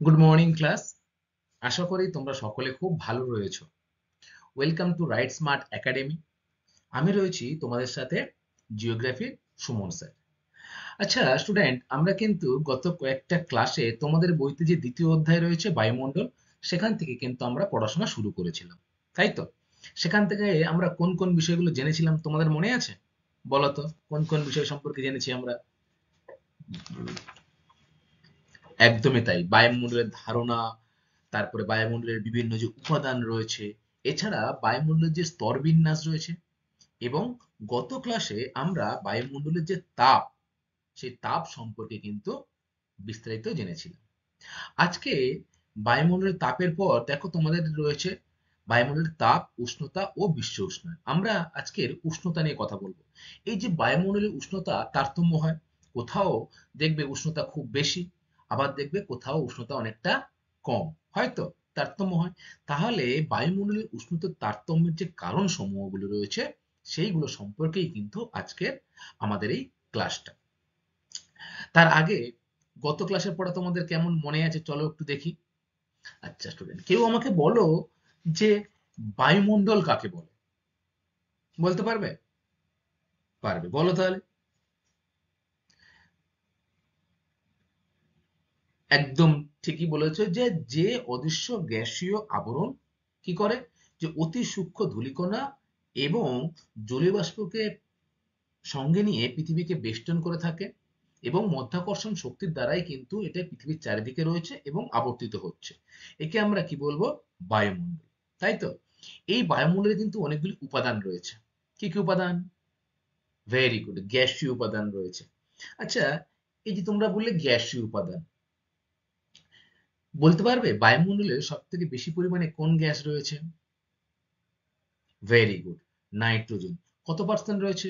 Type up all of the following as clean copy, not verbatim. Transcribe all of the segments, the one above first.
Good morning class. আশা করি তোমরা সকলে খুব ভালো রয়েছো। Welcome to right smart academy. আমি রয়েছি তোমাদের সাথে জিওগ্রাফির সুমন স্যার। আচ্ছা স্টুডেন্ট, আমরা কিন্তু গত কয়েকটা ক্লাসে তোমাদের বইতে যে দ্বিতীয় অধ্যায় রয়েছে বায়ুমণ্ডল, সেখান থেকে কিন্তু আমরা পড়াশোনা শুরু করেছিলাম, তাই তো? সেখান থেকে আমরা কোন কোন বিষয়গুলো জেনেছিলাম তোমাদের মনে আছে? বলো তো, কোন কোন বিষয় সম্পর্কে জেনেছি আমরা? একদমই তাই, বায়ুমণ্ডলের ধারণা, তারপরে বায়ুমণ্ডলের বিভিন্ন যে উপাদান রয়েছে, এছাড়া বায়ুমণ্ডলের যে স্তরবিন্যাস রয়েছে, এবং গত ক্লাসে আমরা বায়ুমণ্ডলের যে তাপ, সেই তাপ সম্পর্কে কিন্তু বিস্তারিত জেনেছিলাম। আজকে বায়ুমণ্ডলের তাপের পর দেখো তোমাদের রয়েছে বায়ুমণ্ডলের তাপ, উষ্ণতা ও বিশ্ব উষ্ণায়ন। আমরা আজকের উষ্ণতা নিয়ে কথা বলবো। এই যে বায়ুমণ্ডলের উষ্ণতা তারতম্য হয়, কোথাও দেখবে উষ্ণতা খুব বেশি, আবার দেখবে কোথাও উষ্ণতা অনেকটা কম, হয়তো তারতম্য হয়। তাহলে বায়ুমণ্ডলের উষ্ণতার তারতম্যের যে কারণ সমূহগুলো রয়েছে, সেইগুলো সম্পর্কেই কিন্তু আজকের আমাদের এই ক্লাসটা। তার আগে গত ক্লাসের পড়া তোমাদের কেমন মনে আছে চলো একটু দেখি। আচ্ছা স্টুডেন্ট, কেউ আমাকে বলো যে বায়ুমণ্ডল কাকে বলে? বলতে পারবে? পারবে, বলো তাহলে। একদম ঠিকই বলেছো, যে যে অদৃশ্য গ্যাসীয় আবরণ কি করে, যে অতি সূক্ষ্ম ধূলিকণা এবং জলীয় বাষ্পকে সঙ্গে নিয়ে পৃথিবীকে বেষ্টন করে থাকে, এবং মাধ্যাকর্ষণ শক্তির দ্বারাই কিন্তু এটা পৃথিবীর চারিদিকে রয়েছে এবং আবর্তিত হচ্ছে। একে আমরা কি বলবো? বায়ুমণ্ডল, তাই তো? এই বায়ুমণ্ডলে কিন্তু অনেকগুলি উপাদান রয়েছে। কি কি উপাদান? ভেরি গুড, গ্যাসীয় উপাদান রয়েছে। আচ্ছা, এই যে তোমরা বললে গ্যাসীয় উপাদান, বলতে পারবে বায়ুমণ্ডলে সব থেকে বেশি পরিমাণে কোন গ্যাস রয়েছে? Very good, nitrogen. কত পার্সেন্ট রয়েছে?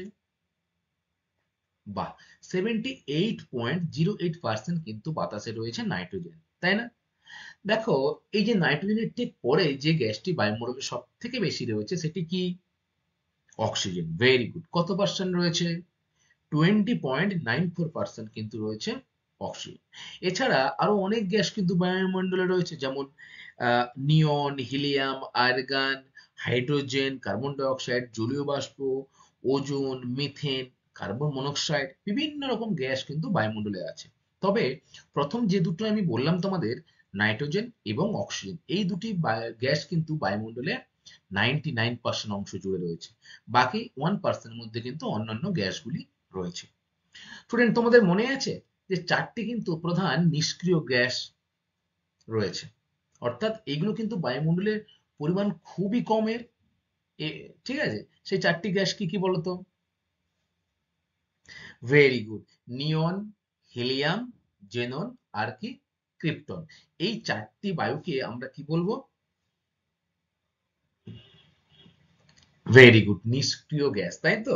বাহ, 78.08% কিন্তু বাতাসে রয়েছে নাইট্রোজেন, তাই না? দেখো, এই যে নাইট্রোজেনের ঠিক পরে যে গ্যাসটি বায়ুমণ্ডলে সব থেকে বেশি রয়েছে সেটি কি? অক্সিজেন। ভেরি গুড, কত পার্সেন্ট রয়েছে? 20.94% কিন্তু রয়েছে অক্সিজেন। এছাড়া আরো অনেক গ্যাস কিন্তু বায়ুমণ্ডলে রয়েছে, যেমন নিয়ন, helium, argon, hydrogen, carbon die oxide, জলীয় বাষ্প, ওজোন, মিথেন, কার্বন মনোক্সাইড, বিভিন্ন রকম গ্যাস কিন্তু বায়ুমণ্ডলে আছে। তবে প্রথম যে দুটো আমি বললাম তোমাদের, নাইট্রোজেন এবং অক্সিজেন, এই দুটি গ্যাস কিন্তু বায়ুমণ্ডলে 99% অংশ জুড়ে রয়েছে। বাকি 1% মধ্যে কিন্তু অন্যান্য গ্যাসগুলি রয়েছে। স্টুডেন্ট, তোমাদের মনে আছে যে চারটি কিন্তু প্রধান নিষ্ক্রিয় গ্যাস রয়েছে, অর্থাৎ এগুলো কিন্তু বায়ুমণ্ডলের পরিমাণ খুবই কমের। ঠিক আছে, সেই চারটি গ্যাস কি কি বলতো? ভেরি গুড, নিয়ন, হিলিয়াম, জেনন, আর কি? ক্রিপ্টন। এই চারটি বায়ুকে আমরা কি বলবো? ভেরি গুড, নিষ্ক্রিয় গ্যাস, তাই তো?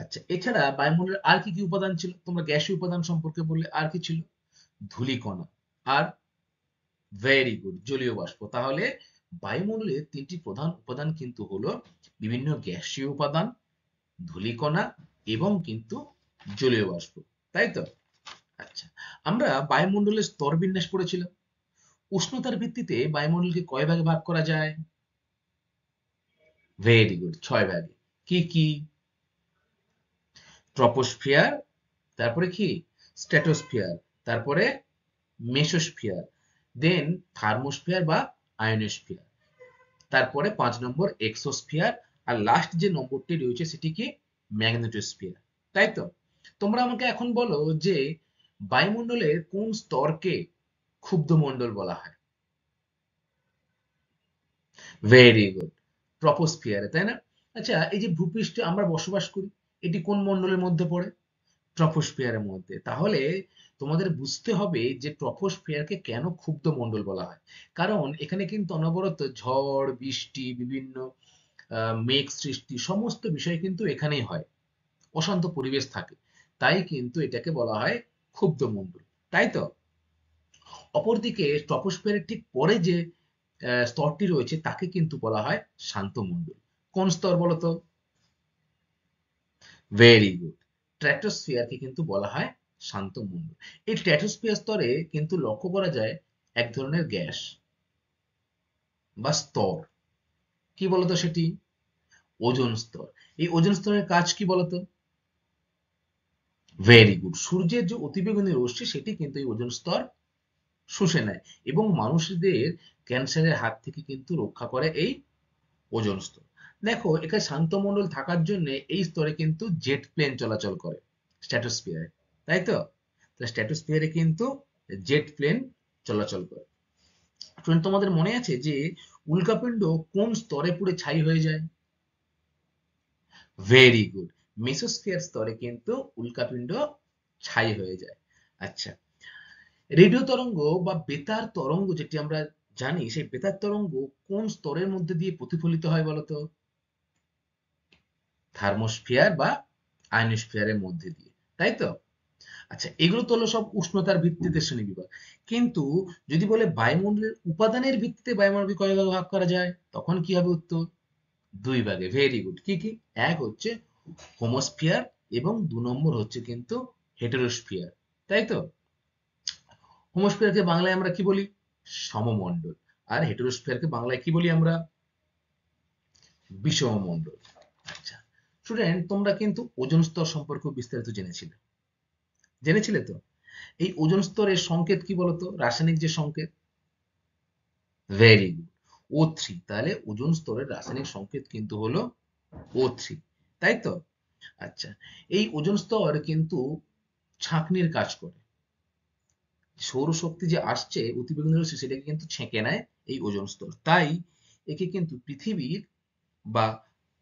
আচ্ছা, এছাড়া বায়ুমণ্ডলের আর কি কি উপাদান ছিল? তোমরা গ্যাসীয় উপাদান সম্পর্কে বললে, আর কি ছিল? ধূলিকণা, আর ভেরি গুড, জলীয় বাষ্প। তাহলে বায়ুমণ্ডলের তিনটি প্রধান উপাদান কিন্তু হলো বিভিন্ন গ্যাসীয় উপাদান, ধূলিকণা এবং কিন্তু জলীয় বাষ্প, তাই তো? আচ্ছা, আমরা বায়ুমণ্ডলের স্তর বিন্যাস পড়েছিলাম। উষ্ণতার ভিত্তিতে বায়ুমণ্ডলকে কয় ভাগে ভাগ করা যায়? ভেরি গুড, 6 ভাগে। কি কি? ট্রপোস্ফিয়ার, তারপরে কি? স্ট্র্যাটোস্ফিয়ার, তারপরে মেসোস্ফিয়ার, দেন থার্মোস্ফিয়ার বা আয়োনোস্ফিয়ার, তারপরে 5 নম্বর এক্সোস্ফিয়ার, আর লাস্ট যে নম্বরটি রয়েছে সেটি কি? ম্যাগনেটোস্ফিয়ার, তাই তো? তোমরা আমাকে এখন বলো যে বায়ুমণ্ডলের কোন স্তরকে ক্ষুব্ধ মণ্ডল বলা হয়? ভেরি গুড, ট্রপোস্ফিয়ারে, তাই না? আচ্ছা, এই যে ভূপৃষ্ঠে আমরা বসবাস করি, এটি কোন মণ্ডলের মধ্যে পড়ে? ট্রপোস্ফিয়ারের মধ্যে। তাহলে তোমাদের বুঝতে হবে যে ট্রপোস্ফিয়ারকে কেন ক্ষুব্ধ মণ্ডল বলা হয়। কারণ এখানে কিন্তু অনবরত ঝড়, বৃষ্টি, বিভিন্ন মেঘ সৃষ্টি, সমস্ত বিষয় কিন্তু এখানেই হয়। অশান্ত পরিবেশ থাকে। তাই কিন্তু এটাকে বলা হয় ক্ষুব্ধ মণ্ডল, তাই তো? অপরদিকে ট্রপোস্ফিয়ারের ঠিক পরে যে স্তরটি রয়েছে তাকে কিন্তু বলা হয় শান্ত মণ্ডল। কোন স্তর বলতো? ভেরি গুড, স্ট্র্যাটোস্ফিয়ারকে কিন্তু বলা হয় শান্ত মণ্ডল। এই স্ট্র্যাটোস্ফিয়ার স্তরে কিন্তু লক্ষ্য করা যায় এক ধরনের গ্যাস বা স্তর। কি বলতো সেটি? ওজোন স্তর। এই ওজোন স্তরের কাজ কি বলতো? Very good. সূর্যের যে অতিবেগুনি রশ্মি সেটি কিন্তু এই ওজোন স্তর শুষে নেয় এবং মানুষদের ক্যান্সারের হাত থেকে কিন্তু রক্ষা করে এই ওজোন স্তর। দেখো এখানে শান্তমণ্ডল থাকার জন্য এই স্তরে কিন্তু জেট প্লেন চলাচল করে স্ট্র্যাটোস্ফিয়ারে, তাই তো? তাহলে স্ট্র্যাটোস্ফিয়ারে কিন্তু জেট প্লেন চলাচল করে। স্টুডেন্ট, তোমাদের মনে আছে যে উল্কাপিণ্ড কোন স্তরে পুড়ে ছাই হয়ে যায়? Very good. মেসোস্ফিয়ার স্তরে কিন্তু উল্কাপিণ্ড ছাই হয়ে যায়। আচ্ছা, রেডিও তরঙ্গ বা বেতার তরঙ্গ যেটি আমরা জানি, সেই বেতার তরঙ্গ কোন স্তরের মধ্যে দিয়ে প্রতিফলিত হয় বলতো? থার্মোস্ফিয়ার বা আয়নোস্ফিয়ারের মধ্যে দিয়ে, তাই তো? আচ্ছা, এগুলো তো হলো সব উষ্ণতার ভিত্তিতে শ্রেণীবিভাগ। কিন্তু যদি বলে বায়ুমণ্ডলের উপাদানের ভিত্তিতে বায়ুমণ্ডলকে কয় ভাগে ভাগ করা যায়, তখন কি হবে উত্তর? দুই ভাগে। Very good. কি কি? এক হচ্ছে হোমোস্ফিয়ার এবং ২ নম্বর হচ্ছে কিন্তু হেটেরোস্ফিয়ার, তাই তো? হোমোস্ফিয়ারকে বাংলায় আমরা কি বলি? সমমণ্ডল। আর হেটেরোস্ফিয়ারকে বাংলায় কি বলি আমরা? বিষমমণ্ডল। আচ্ছা স্টুডেন্ট, তোমরা কিন্তু ওজোন স্তর সম্পর্কে বিস্তারিত জেনেছিলে, জেনেছিলে তো? এই ওজোন স্তরের সংকেত কি বলতো? রাসায়নিক যে সংকেত? Very good, O3। তাহলে ওজোন স্তরের রাসায়নিক সংকেত কিন্তু হলো O3, তাই তো? আচ্ছা, এই ওজোন স্তর কিন্তু ছাঁকনির কাজ করে। সৌরশক্তি যে আসছে অতিবেগুনি রশ্মি সেটাকে কিন্তু ছেঁকে নেয় এই ওজোন স্তর। তাই একে কিন্তু পৃথিবীর বা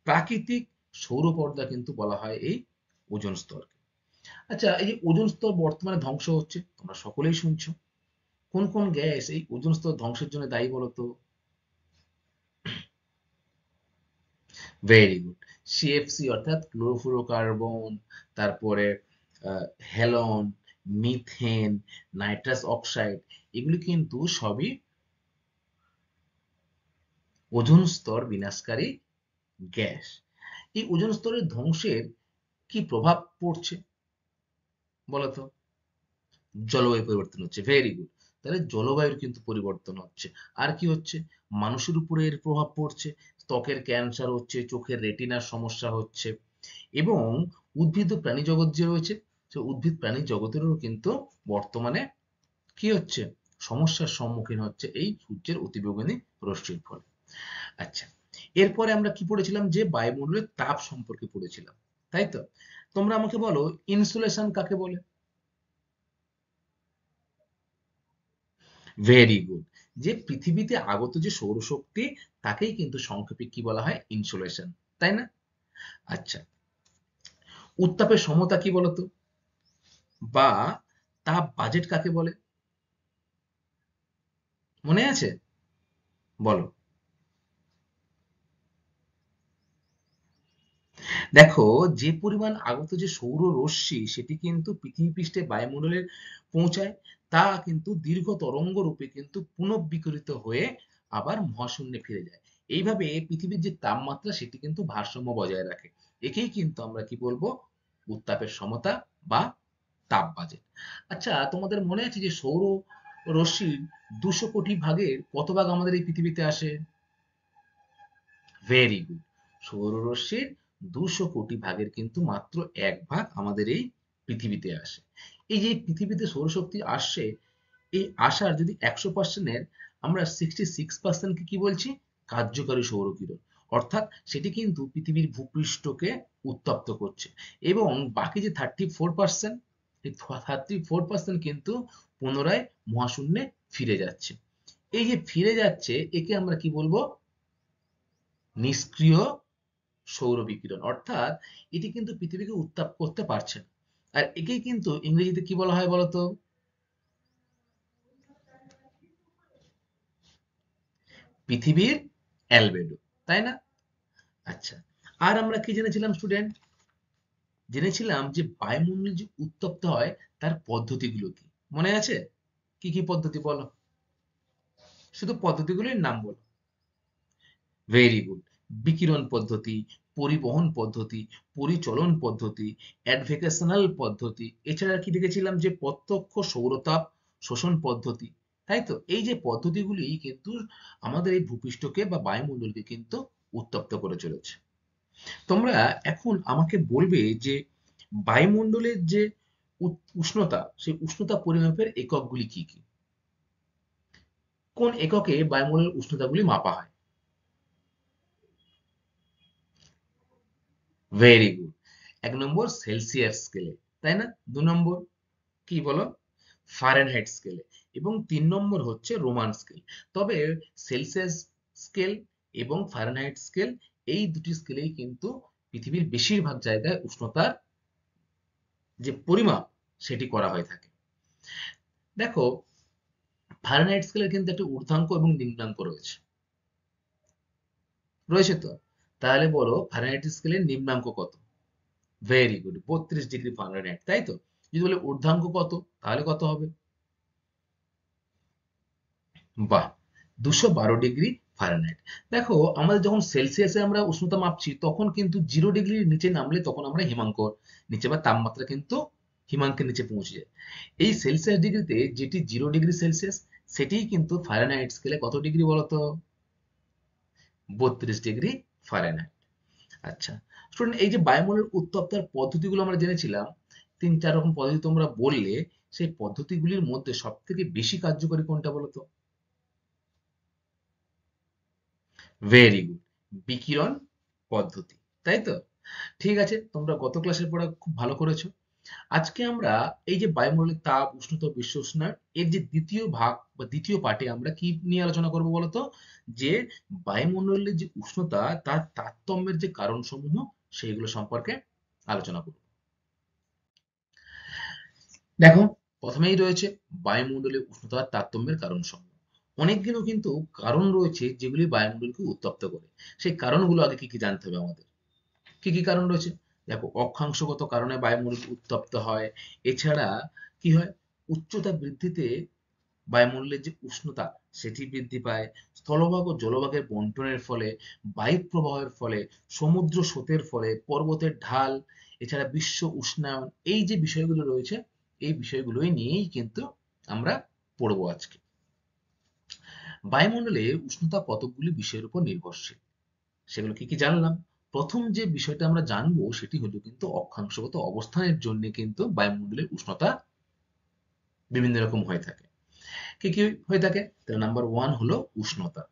প্রাকৃতিক সৌরপর্দা কিন্তু বলা হয় এই ওজোন স্তরকে। আচ্ছা, এই যে ওজোন স্তর বর্তমানে ধ্বংস হচ্ছে, তোমরা সকলেই শুনছো। কোন কোন গ্যাস এই ওজোন স্তর ধ্বংসের জন্য দায়ী বলতো? Very good. সিএফসি অর্থাৎ ক্লোরোফ্লোরোকার্বন, তারপরে হ্যালন, মিথেন, নাইট্রাস অক্সাইড, এগুলি কিন্তু সবই ওজোন স্তর বিনাশকারী গ্যাস। এই ওজোন স্তরের ধ্বংসের কি প্রভাব পড়ছে বলতো? জলবায়ু পরিবর্তন হচ্ছে। Very good. তাহলে জলবায়ুর কিন্তু পরিবর্তন হচ্ছে। আর কি হচ্ছে? মানুষের উপরে এর প্রভাব পড়ছে। ত্বকের ক্যান্সার হচ্ছে, চোখের রেটিনার সমস্যা হচ্ছে এবং উদ্ভিদ ও প্রাণী জগৎ যে রয়েছে, সে উদ্ভিদ প্রাণী জগতেরও কিন্তু বর্তমানে কি হচ্ছে? সমস্যার সম্মুখীন হচ্ছে এই সূর্যের অতিবেগুনি রশ্মির ফলে। আচ্ছা, এরপরে আমরা কি পড়েছিলাম? যে বায়ুমণ্ডলের তাপ সম্পর্কে পড়েছিলাম, তাই তো? তোমরা আমাকে বলো ইনসুলেশন কাকে বলে? Very good. যে পৃথিবীতে আগত যে সৌরশক্তি তাকেই কিন্তু সংক্ষেপে কি বলা হয়? ইনসুলেশন, তাই না? আচ্ছা, উত্তাপের সমতা কি বলতো? বা তাপ বাজেট কাকে বলে? মনে আছে? বলো। দেখো, যে পরিমাণ আগত যে সৌর রশ্মি সেটি কিন্তু পৃথিবী পৃষ্ঠে বায়ুমণ্ডলে পৌঁছায়, তা কিন্তু দীর্ঘ তরঙ্গ রূপে কিন্তু পুনঃবিকিরিত হয়ে আবার মহাশূন্যে ফিরে যায়। এইভাবে পৃথিবীর যে তাপমাত্রা সেটি কিন্তু ভারসাম্য বজায় রাখে। একেই কিন্তু আমরা কি বলবো? উত্তাপের সমতা বা তাপ বাজেট। আচ্ছা, তোমাদের মনে আছে যে সৌর রশ্মির ২০০ কোটি ভাগের কত ভাগ আমাদের এই পৃথিবীতে আসে? Very good. সৌররশ্মির ২০০ কোটি ভাগের কিন্তু মাত্র ১ ভাগ আমাদের এই পৃথিবীতে আসে। এই যে পৃথিবীতে সৌরশক্তি আসছে, এই আসার যদি ১০০% এর আমরা 66% কে কি বলছি? কার্যকারী সৌরকিরণ। অর্থাৎ সেটি কিন্তু পৃথিবীর ভূপৃষ্ঠকে উত্তপ্ত করছে এবং বাকি যে 34%, এই 34% কিন্তু পুনরায় মহাশূন্যে ফিরে যাচ্ছে। এই যে ফিরে যাচ্ছে একে আমরা কি বলবো? নিষ্ক্রিয় সৌর বিকিরণ। অর্থাৎ এটি কিন্তু পৃথিবীকে উত্তাপ করতে পারছে না। আর একেই কিন্তু ইংরেজিতে কি বলা হয় বলতো? পৃথিবীর অ্যালবেডো, তাই না? আচ্ছা, আর আমরা কি জেনেছিলাম স্টুডেন্ট? জেনেছিলাম যে বায়ুমণ্ডল যে উত্তপ্ত হয় তার পদ্ধতিগুলো কি? মনে আছে? কি কি পদ্ধতি বলো? শুধু পদ্ধতিগুলির নাম বলো। Very good. বিকিরণ পদ্ধতি, পরিবহন পদ্ধতি, পরিচলন পদ্ধতি, অ্যাডভোকেশনাল পদ্ধতি, এছাড়া কি দেখেছিলাম? যে প্রত্যক্ষ সৌরতাপ শোষণ পদ্ধতি, তাই তো? এই যে পদ্ধতিগুলি কিন্তু আমাদের এই ভূপৃষ্ঠকে বা বায়ুমণ্ডলকে কিন্তু উত্তপ্ত করে চলেছে। তোমরা এখন আমাকে বলবে যে বায়ুমণ্ডলের যে উষ্ণতা, সেই উষ্ণতা পরিমাপের এককগুলি কি কি? কোন এককে বায়ুমণ্ডলের উষ্ণতাগুলি মাপা হয়? Very good. ১ নম্বর সেলসিয়াস স্কেলে, তাই না? ২ নম্বর কি বলো? ফারেনহাইট স্কেলে, এবং ৩ নম্বর হচ্ছে রোমান স্কেল। তবে সেলসিয়াস স্কেল এবং ফারেনহাইট স্কেল, এই দুটি স্কেলেই কিন্তু পৃথিবীর বেশিরভাগ জায়গায় উষ্ণতার যে পরিমাপ সেটি করা হয়ে থাকে। দেখো, ফারেনহাইট স্কেলের কিন্তু একটা ঊর্ধ্বাঙ্ক এবং নিম্নাঙ্ক রয়েছে। রয়েছে তো? তাহলে বলো ফারেনহাইট স্কেলের নিম্নাঙ্ক কত? ভেরি গুড, ৩২ ডিগ্রি ফারেনহাইট, তাই তো? যদি বলে ঊর্ধ্বাঙ্ক কত, তাহলে কত হবে? বাহ, ২১২ ডিগ্রি ফারেনহাইট। দেখো, আমাদের যখন সেলসিয়াসে আমরা উষ্ণতা মাপছি তখন কিন্তু 0 ডিগ্রির নিচে নামলে তখন আমরা হিমাঙ্কর নিচে বা তাপমাত্রা কিন্তু হিমাঙ্কের নিচে পৌঁছে যায়। এই সেলসিয়াস ডিগ্রিতে যেটি 0 ডিগ্রি সেলসিয়াস, সেটিই কিন্তু ফারেনহাইট স্কেলে কত ডিগ্রি বলতো? ৩২ ডিগ্রি ফারেনহাইট। আচ্ছা স্টুডেন্ট, এই যে বায়ুমণ্ডলের উত্তপ্তার পদ্ধতিগুলো আমরা জেনেছিলাম, ৩-৪ রকম পদ্ধতি তোমরা বললে, সেই পদ্ধতিগুলির মধ্যে সব থেকে বেশি কার্যকরী কোনটা বলতো? ভেরি গুড, বিকিরণ পদ্ধতি, তাই তো? ঠিক আছে, তোমরা গত ক্লাসের পড়া খুব ভালো করেছো। আজকে আমরা এই যে বায়ুমণ্ডলের তাপ, উষ্ণতা, বিশ্ব উষ্ণায়ন, এর যে দ্বিতীয় ভাগ বা দ্বিতীয় পার্টে আমরা কি নিয়ে আলোচনা করব বলতো? যে বায়ুমণ্ডলের যে উষ্ণতা, তার তারতম্যের যে কারণসমূহ, সেইগুলো সম্পর্কে আলোচনা করব। দেখো, প্রথমেই রয়েছে বায়ুমণ্ডলের উষ্ণতার তারতম্যের কারণসমূহ। অনেকগুলো কিন্তু কারণ রয়েছে যেগুলি বায়ুমণ্ডলকে উত্তপ্ত করে। সেই কারণগুলো আগে কি কি জানতে হবে আমাদের। কি কি কারণ রয়েছে? দেখো, অক্ষাংশগত কারণে বায়ুমণ্ডল উত্তপ্ত হয়। এছাড়া কি হয়? উচ্চতা বৃদ্ধিতে বায়ুমণ্ডলের যে উষ্ণতা সেটি বৃদ্ধি পায়। স্থলভাগ ও জলভাগের বন্টনের ফলে, বায়ু প্রবাহের ফলে, সমুদ্র স্রোতের ফলে, পর্বতের ঢাল, এছাড়া বিশ্ব উষ্ণায়ন, এই যে বিষয়গুলো রয়েছে, এই বিষয়গুলোই নিয়েই কিন্তু আমরা পড়বো আজকে। বায়ুমণ্ডলে উষ্ণতা কতকগুলি বিষয়ের উপর নির্ভরশীল, সেগুলো কি কি জানলাম। প্রথম যে বিষয়টা আমরা জানবো সেটি হলো কিন্তু অক্ষাংশগত অবস্থানের জন্য কিন্তু বায়ুমণ্ডলের উষ্ণতা বিভিন্ন রকম হয়ে থাকে। কি কি হয়ে থাকে? তাহলে নাম্বার ওয়ান হলো উষ্ণতা।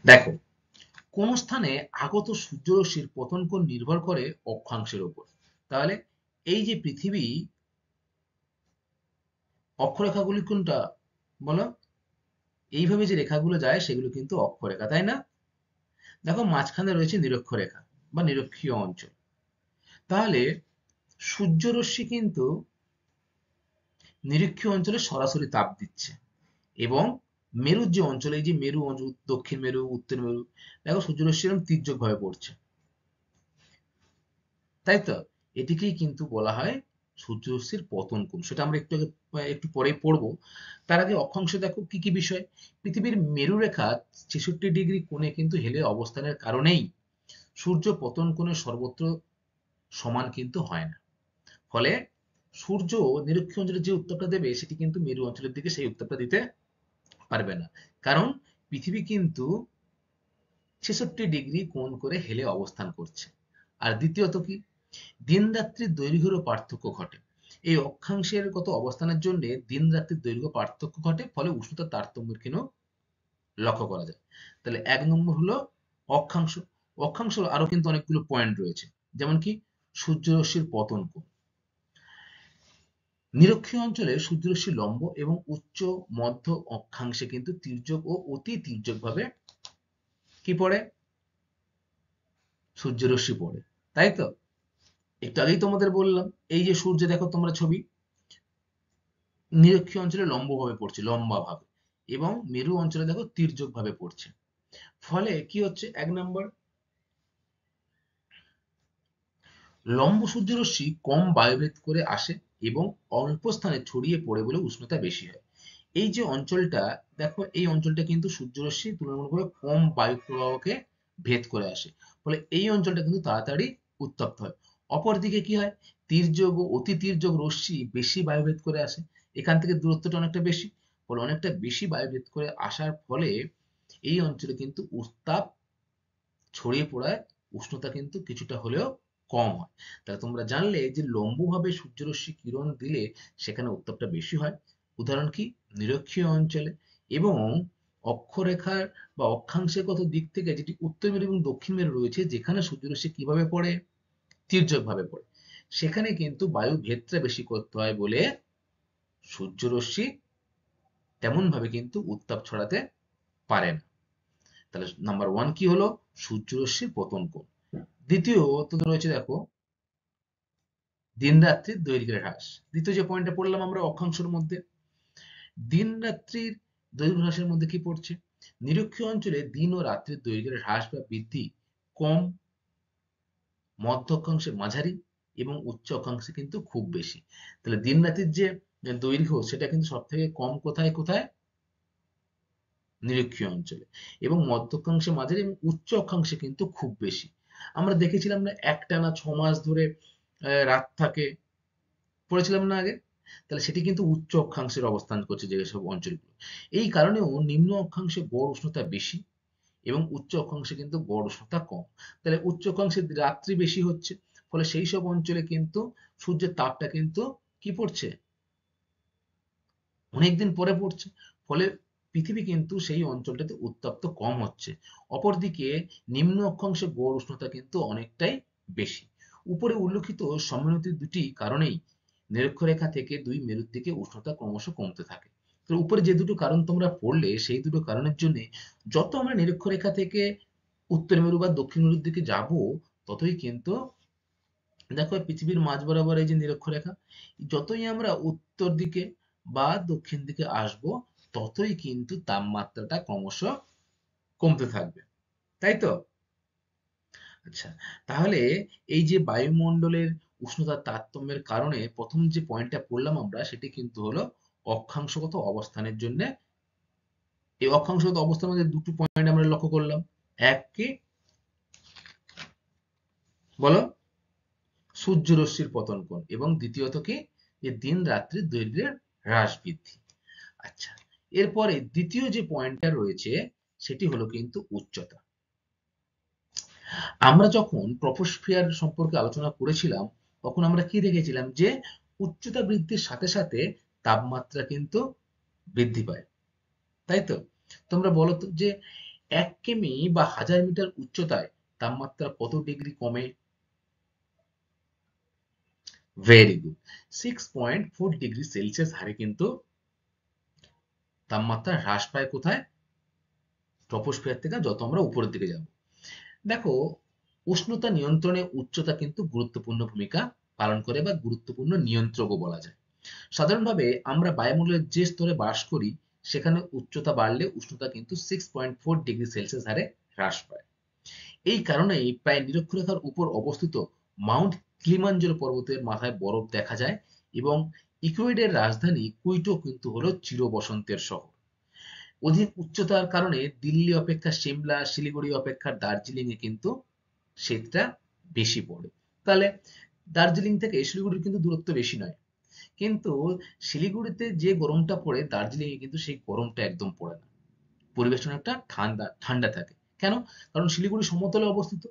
দেখো, কোন স্থানে আগত সূর্যরশ্মির পতন কোণ নির্ভর করে অক্ষাংশের উপর। তাহলে এই যে পৃথিবী, অক্ষরেখাগুলি কোনটা বলো? এইভাবে যে রেখাগুলো যায় সেগুলো কিন্তু অক্ষরেখা, তাই না? দেখো, মাঝখানে রয়েছে নিরক্ষরেখা বা নিরক্ষীয় অঞ্চল। তাহলে সূর্যরশ্মি কিন্তু নিরক্ষীয় অঞ্চলে সরাসরি তাপ দিচ্ছে, এবং মেরুর যে অঞ্চল, এই যে মেরু অঞ্চল, দক্ষিণ মেরু, উত্তর মেরু, দেখো সূর্যরশ্মি এরকম তির্যক ভাবে পড়ছে, তাই তো? এটিকেই কিন্তু বলা হয় সূর্যরশ্মির পতন কোণ। সেটা আমরা একটু পরেই পড়বো। তার আগে অক্ষাংশে দেখো কি কি বিষয়। পৃথিবীর মেরুরেখা ৬৬ ডিগ্রি কোণে কিন্তু হেলে অবস্থানের কারণেই সূর্য পতন কোণের সর্বত্র সমান কিন্তু হয় না। ফলে সূর্য নিরক্ষীয় অঞ্চলে যে উত্তাপটা দেবে সেটি কিন্তু মেরু অঞ্চলের দিকে সেই উত্তাপটা দিতে পারবে না। কারণ পৃথিবী কিন্তু ৬৬ ডিগ্রি কোণ করে হেলে অবস্থান করছে। আর দ্বিতীয়ত কি? দিন রাত্রির দৈর্ঘ্যেরও পার্থক্য ঘটে। এই অক্ষাংশের গত অবস্থানের জন্য দিন রাত্রির দৈর্ঘ্য পার্থক্য ঘটে, ফলে উষ্ণতার তারতম্যের ক্ষেত্রেও লক্ষ্য করা যায়। তাহলে ১ নম্বর হলো অক্ষাংশ। অক্ষাংশের আরো কিন্তু অনেকগুলো পয়েন্ট রয়েছে, যেমন কি সূর্যরশ্মির পতন কোণ। নিরক্ষীয় অঞ্চলে সূর্যরশ্মি লম্ব এবং উচ্চ মধ্য অক্ষাংশে কিন্তু তির্যক ও অতি তির্যক ভাবে কি পড়ে? সূর্যরশ্মি পড়ে, তাই তো? একটু আগেই তোমাদের বললাম, এই যে সূর্য দেখো তোমরা ছবি, নিরক্ষীয় অঞ্চলে লম্বভাবে পড়ছে, লম্বা ভাবে, এবং মেরু অঞ্চলে দেখো তির্যক ভাবে পড়ছে। ফলে কি হচ্ছে? ১ নম্বর, লম্ব সূর্যরশ্মি কম বায়ুভেদ করে আসে এবং অল্প স্থানে ছড়িয়ে পড়ে বলে উষ্ণতা বেশি হয়। এই যে অঞ্চলটা, দেখো এই অঞ্চলটা কিন্তু সূর্যরশ্মি তুলনামূলকভাবে কম বায়ু প্রবাহকে ভেদ করে আসে, ফলে এই অঞ্চলটা কিন্তু তাড়াতাড়ি উত্তপ্ত হয়। অপরদিকে কি হয়, তীর্যক ও অতি তীর্যক রশ্মি বেশি বায়ুভেদ করে আসে, এখান থেকে দূরত্বটা অনেকটা বেশি, ফলে অনেকটা বেশি বায়ুভেদ করে আসার ফলে এই অঞ্চলে কিন্তু উত্তাপ ছড়িয়ে পড়ায় উষ্ণতা কিন্তু কিছুটা হলেও কম হয়। তাহলে তোমরা জানলে যে লম্বভাবে সূর্যরশ্মি কিরণ দিলে সেখানে উত্তাপটা বেশি হয়। উদাহরণ কি, নিরক্ষীয় অঞ্চলে, এবং অক্ষরেখার বা অক্ষাংশগত দিক থেকে যেটি উত্তর মেরু এবং দক্ষিণ মেরু রয়েছে, যেখানে সূর্যরশ্মি কিভাবে পড়ে, তির্যক ভাবে পড়ে, সেখানে কিন্তু বায়ু ভেদটা বেশি করতে হয় বলে সূর্যরশ্মি তেমন ভাবে কিন্তু উত্তাপ ছড়াতে পারে না। তাহলে নাম্বার ওয়ান কি হলো, সূর্যরশ্মির পতন কোণ। দ্বিতীয়ত রয়েছে দেখো, দিন রাত্রির দৈর্ঘ্যের হ্রাস। দ্বিতীয় যে পয়েন্টটা পড়লাম আমরা অক্ষাংশের মধ্যে, দিন রাত্রির দৈর্ঘ্য হ্রাসের মধ্যে কি পড়ছে, নিরক্ষীয় অঞ্চলে দিন ও রাত্রির দৈর্ঘ্যের হ্রাস বা বৃদ্ধি কম, মধ্য অক্ষাংশে মাঝারি, এবং উচ্চ অক্ষাংশে কিন্তু খুব বেশি। তাহলে দিন রাত্রির যে দৈর্ঘ্য সেটা কিন্তু সব থেকে কম কোথায় কোথায়, নিরক্ষীয় অঞ্চলে, এবং মধ্য অক্ষাংশে মাঝারি এবং উচ্চ অক্ষাংশে কিন্তু খুব বেশি। আমরা দেখেছিলাম না একটানা 6 মাস ধরে রাত থাকে, পড়েছিলাম না আগে? তাহলে সেটি কিন্তু উচ্চ অক্ষাংশের অবস্থান করছে যেসব অঞ্চলগুলো। এই কারণেও নিম্ন অক্ষাংশে গড় উষ্ণতা বেশি এবং উচ্চ অক্ষাংশে কিন্তু গড় উষ্ণতা কম। তাহলে উচ্চ অক্ষাংশে রাত্রি বেশি হচ্ছে, ফলে সেই সব অঞ্চলে কিন্তু সূর্যের তাপটা কিন্তু কি পড়ছে, অনেকদিন পরে পড়ছে, ফলে পৃথিবী কিন্তু সেই অঞ্চলটাতে উত্তপ্ত কম হচ্ছে। অপরদিকে নিম্ন অক্ষাংশে গড় উষ্ণতা কিন্তু অনেকটাই বেশি। উপরে উল্লেখিত সম্মিলিত দুটি কারণেই নিরক্ষরেখা থেকে দুই মেরুর দিকে উষ্ণতা ক্রমশ কমতে থাকে। তো উপরে যে দুটো কারণ তোমরা পড়লে সেই দুটো কারণের জন্য যত আমরা নিরক্ষরেখা থেকে উত্তর মেরু বা দক্ষিণ মেরুর দিকে যাব, ততই কিন্তু দেখো পৃথিবীর মাঝ বরাবর এই যে নিরক্ষরেখা, যতই আমরা উত্তর দিকে বা দক্ষিণ দিকে আসব, ততই কিন্তু তাপমাত্রাটা ক্রমশ কমতে থাকবে, তাই তো? আচ্ছা, তাহলে এই যে বায়ুমণ্ডলের উষ্ণতার তারতম্যের কারণে প্রথম যে পয়েন্টটা পড়লাম আমরা, সেটি কিন্তু হলো অক্ষাংশগত অবস্থানের জন্য। এই অক্ষাংশগত অবস্থার মধ্যে দুটো পয়েন্ট আমরা লক্ষ্য করলাম। এক কি, বলো, সূর্যরশ্মির পতন কোণ, এবং দ্বিতীয়ত কি, যে দিন রাত্রির দৈর্ঘ্যের হ্রাস বৃদ্ধি। আচ্ছা, এরপরে দ্বিতীয় যে পয়েন্টটা রয়েছে সেটি হলো কিন্তু উচ্চতা। আমরা যখন ট্রপোস্ফিয়ার সম্পর্কে আলোচনা করেছিলাম, তখন আমরা কি দেখেছিলাম যে উচ্চতা বৃদ্ধির সাথে সাথে তাপমাত্রা কিন্তু বৃদ্ধি পায়, তাই তো? তোমরা বলো তো যে 1 কিমি বা 1000 মিটার উচ্চতায় তাপমাত্রা কত ডিগ্রি কমে? ভেরি গুড, 6.4 ডিগ্রি সেলসিয়াস হারে কিন্তু তাপমাত্রা হ্রাস পায় কোথায়, ট্রপোস্ফিয়ার থেকে যত আমরা উপরের দিকে যাব। দেখো, উষ্ণতা নিয়ন্ত্রণে উচ্চতা কিন্তু গুরুত্বপূর্ণ ভূমিকা পালন করে বা গুরুত্বপূর্ণ নিয়ন্ত্রকও বলা যায়। সাধারণভাবে আমরা বায়ুমণ্ডলের যে স্তরে বাস করি, সেখানে উচ্চতা বাড়লে উষ্ণতা কিন্তু 6.4 ডিগ্রি সেলসিয়াস হারে হ্রাস পায়। এই কারণেই প্রায় নিরক্ষরেখার উপর অবস্থিত মাউন্ট কিলিমাঞ্জারো পর্বতের মাথায় বরফ দেখা যায়, এবং ইকুয়েডরের রাজধানী কুইটো কিন্তু হলো চির বসন্তের শহর। অধিক উচ্চতার কারণে দিল্লি অপেক্ষা সিমলা, শিলিগুড়ি অপেক্ষা দার্জিলিং এ কিন্তু শীতটা বেশি পড়ে। তাহলে দার্জিলিং থেকে শিলিগুড়ির কিন্তু দূরত্ব বেশি নয়, কিন্তু শিলিগুড়িতে যে গরমটা পড়ে দার্জিলিং এ কিন্তু সেই গরমটা একদম পড়ে না। পরিবেশটা অনেকটা ঠান্ডা ঠান্ডা থাকে। কেন? কারণ শিলিগুড়ি সমতলে অবস্থিত।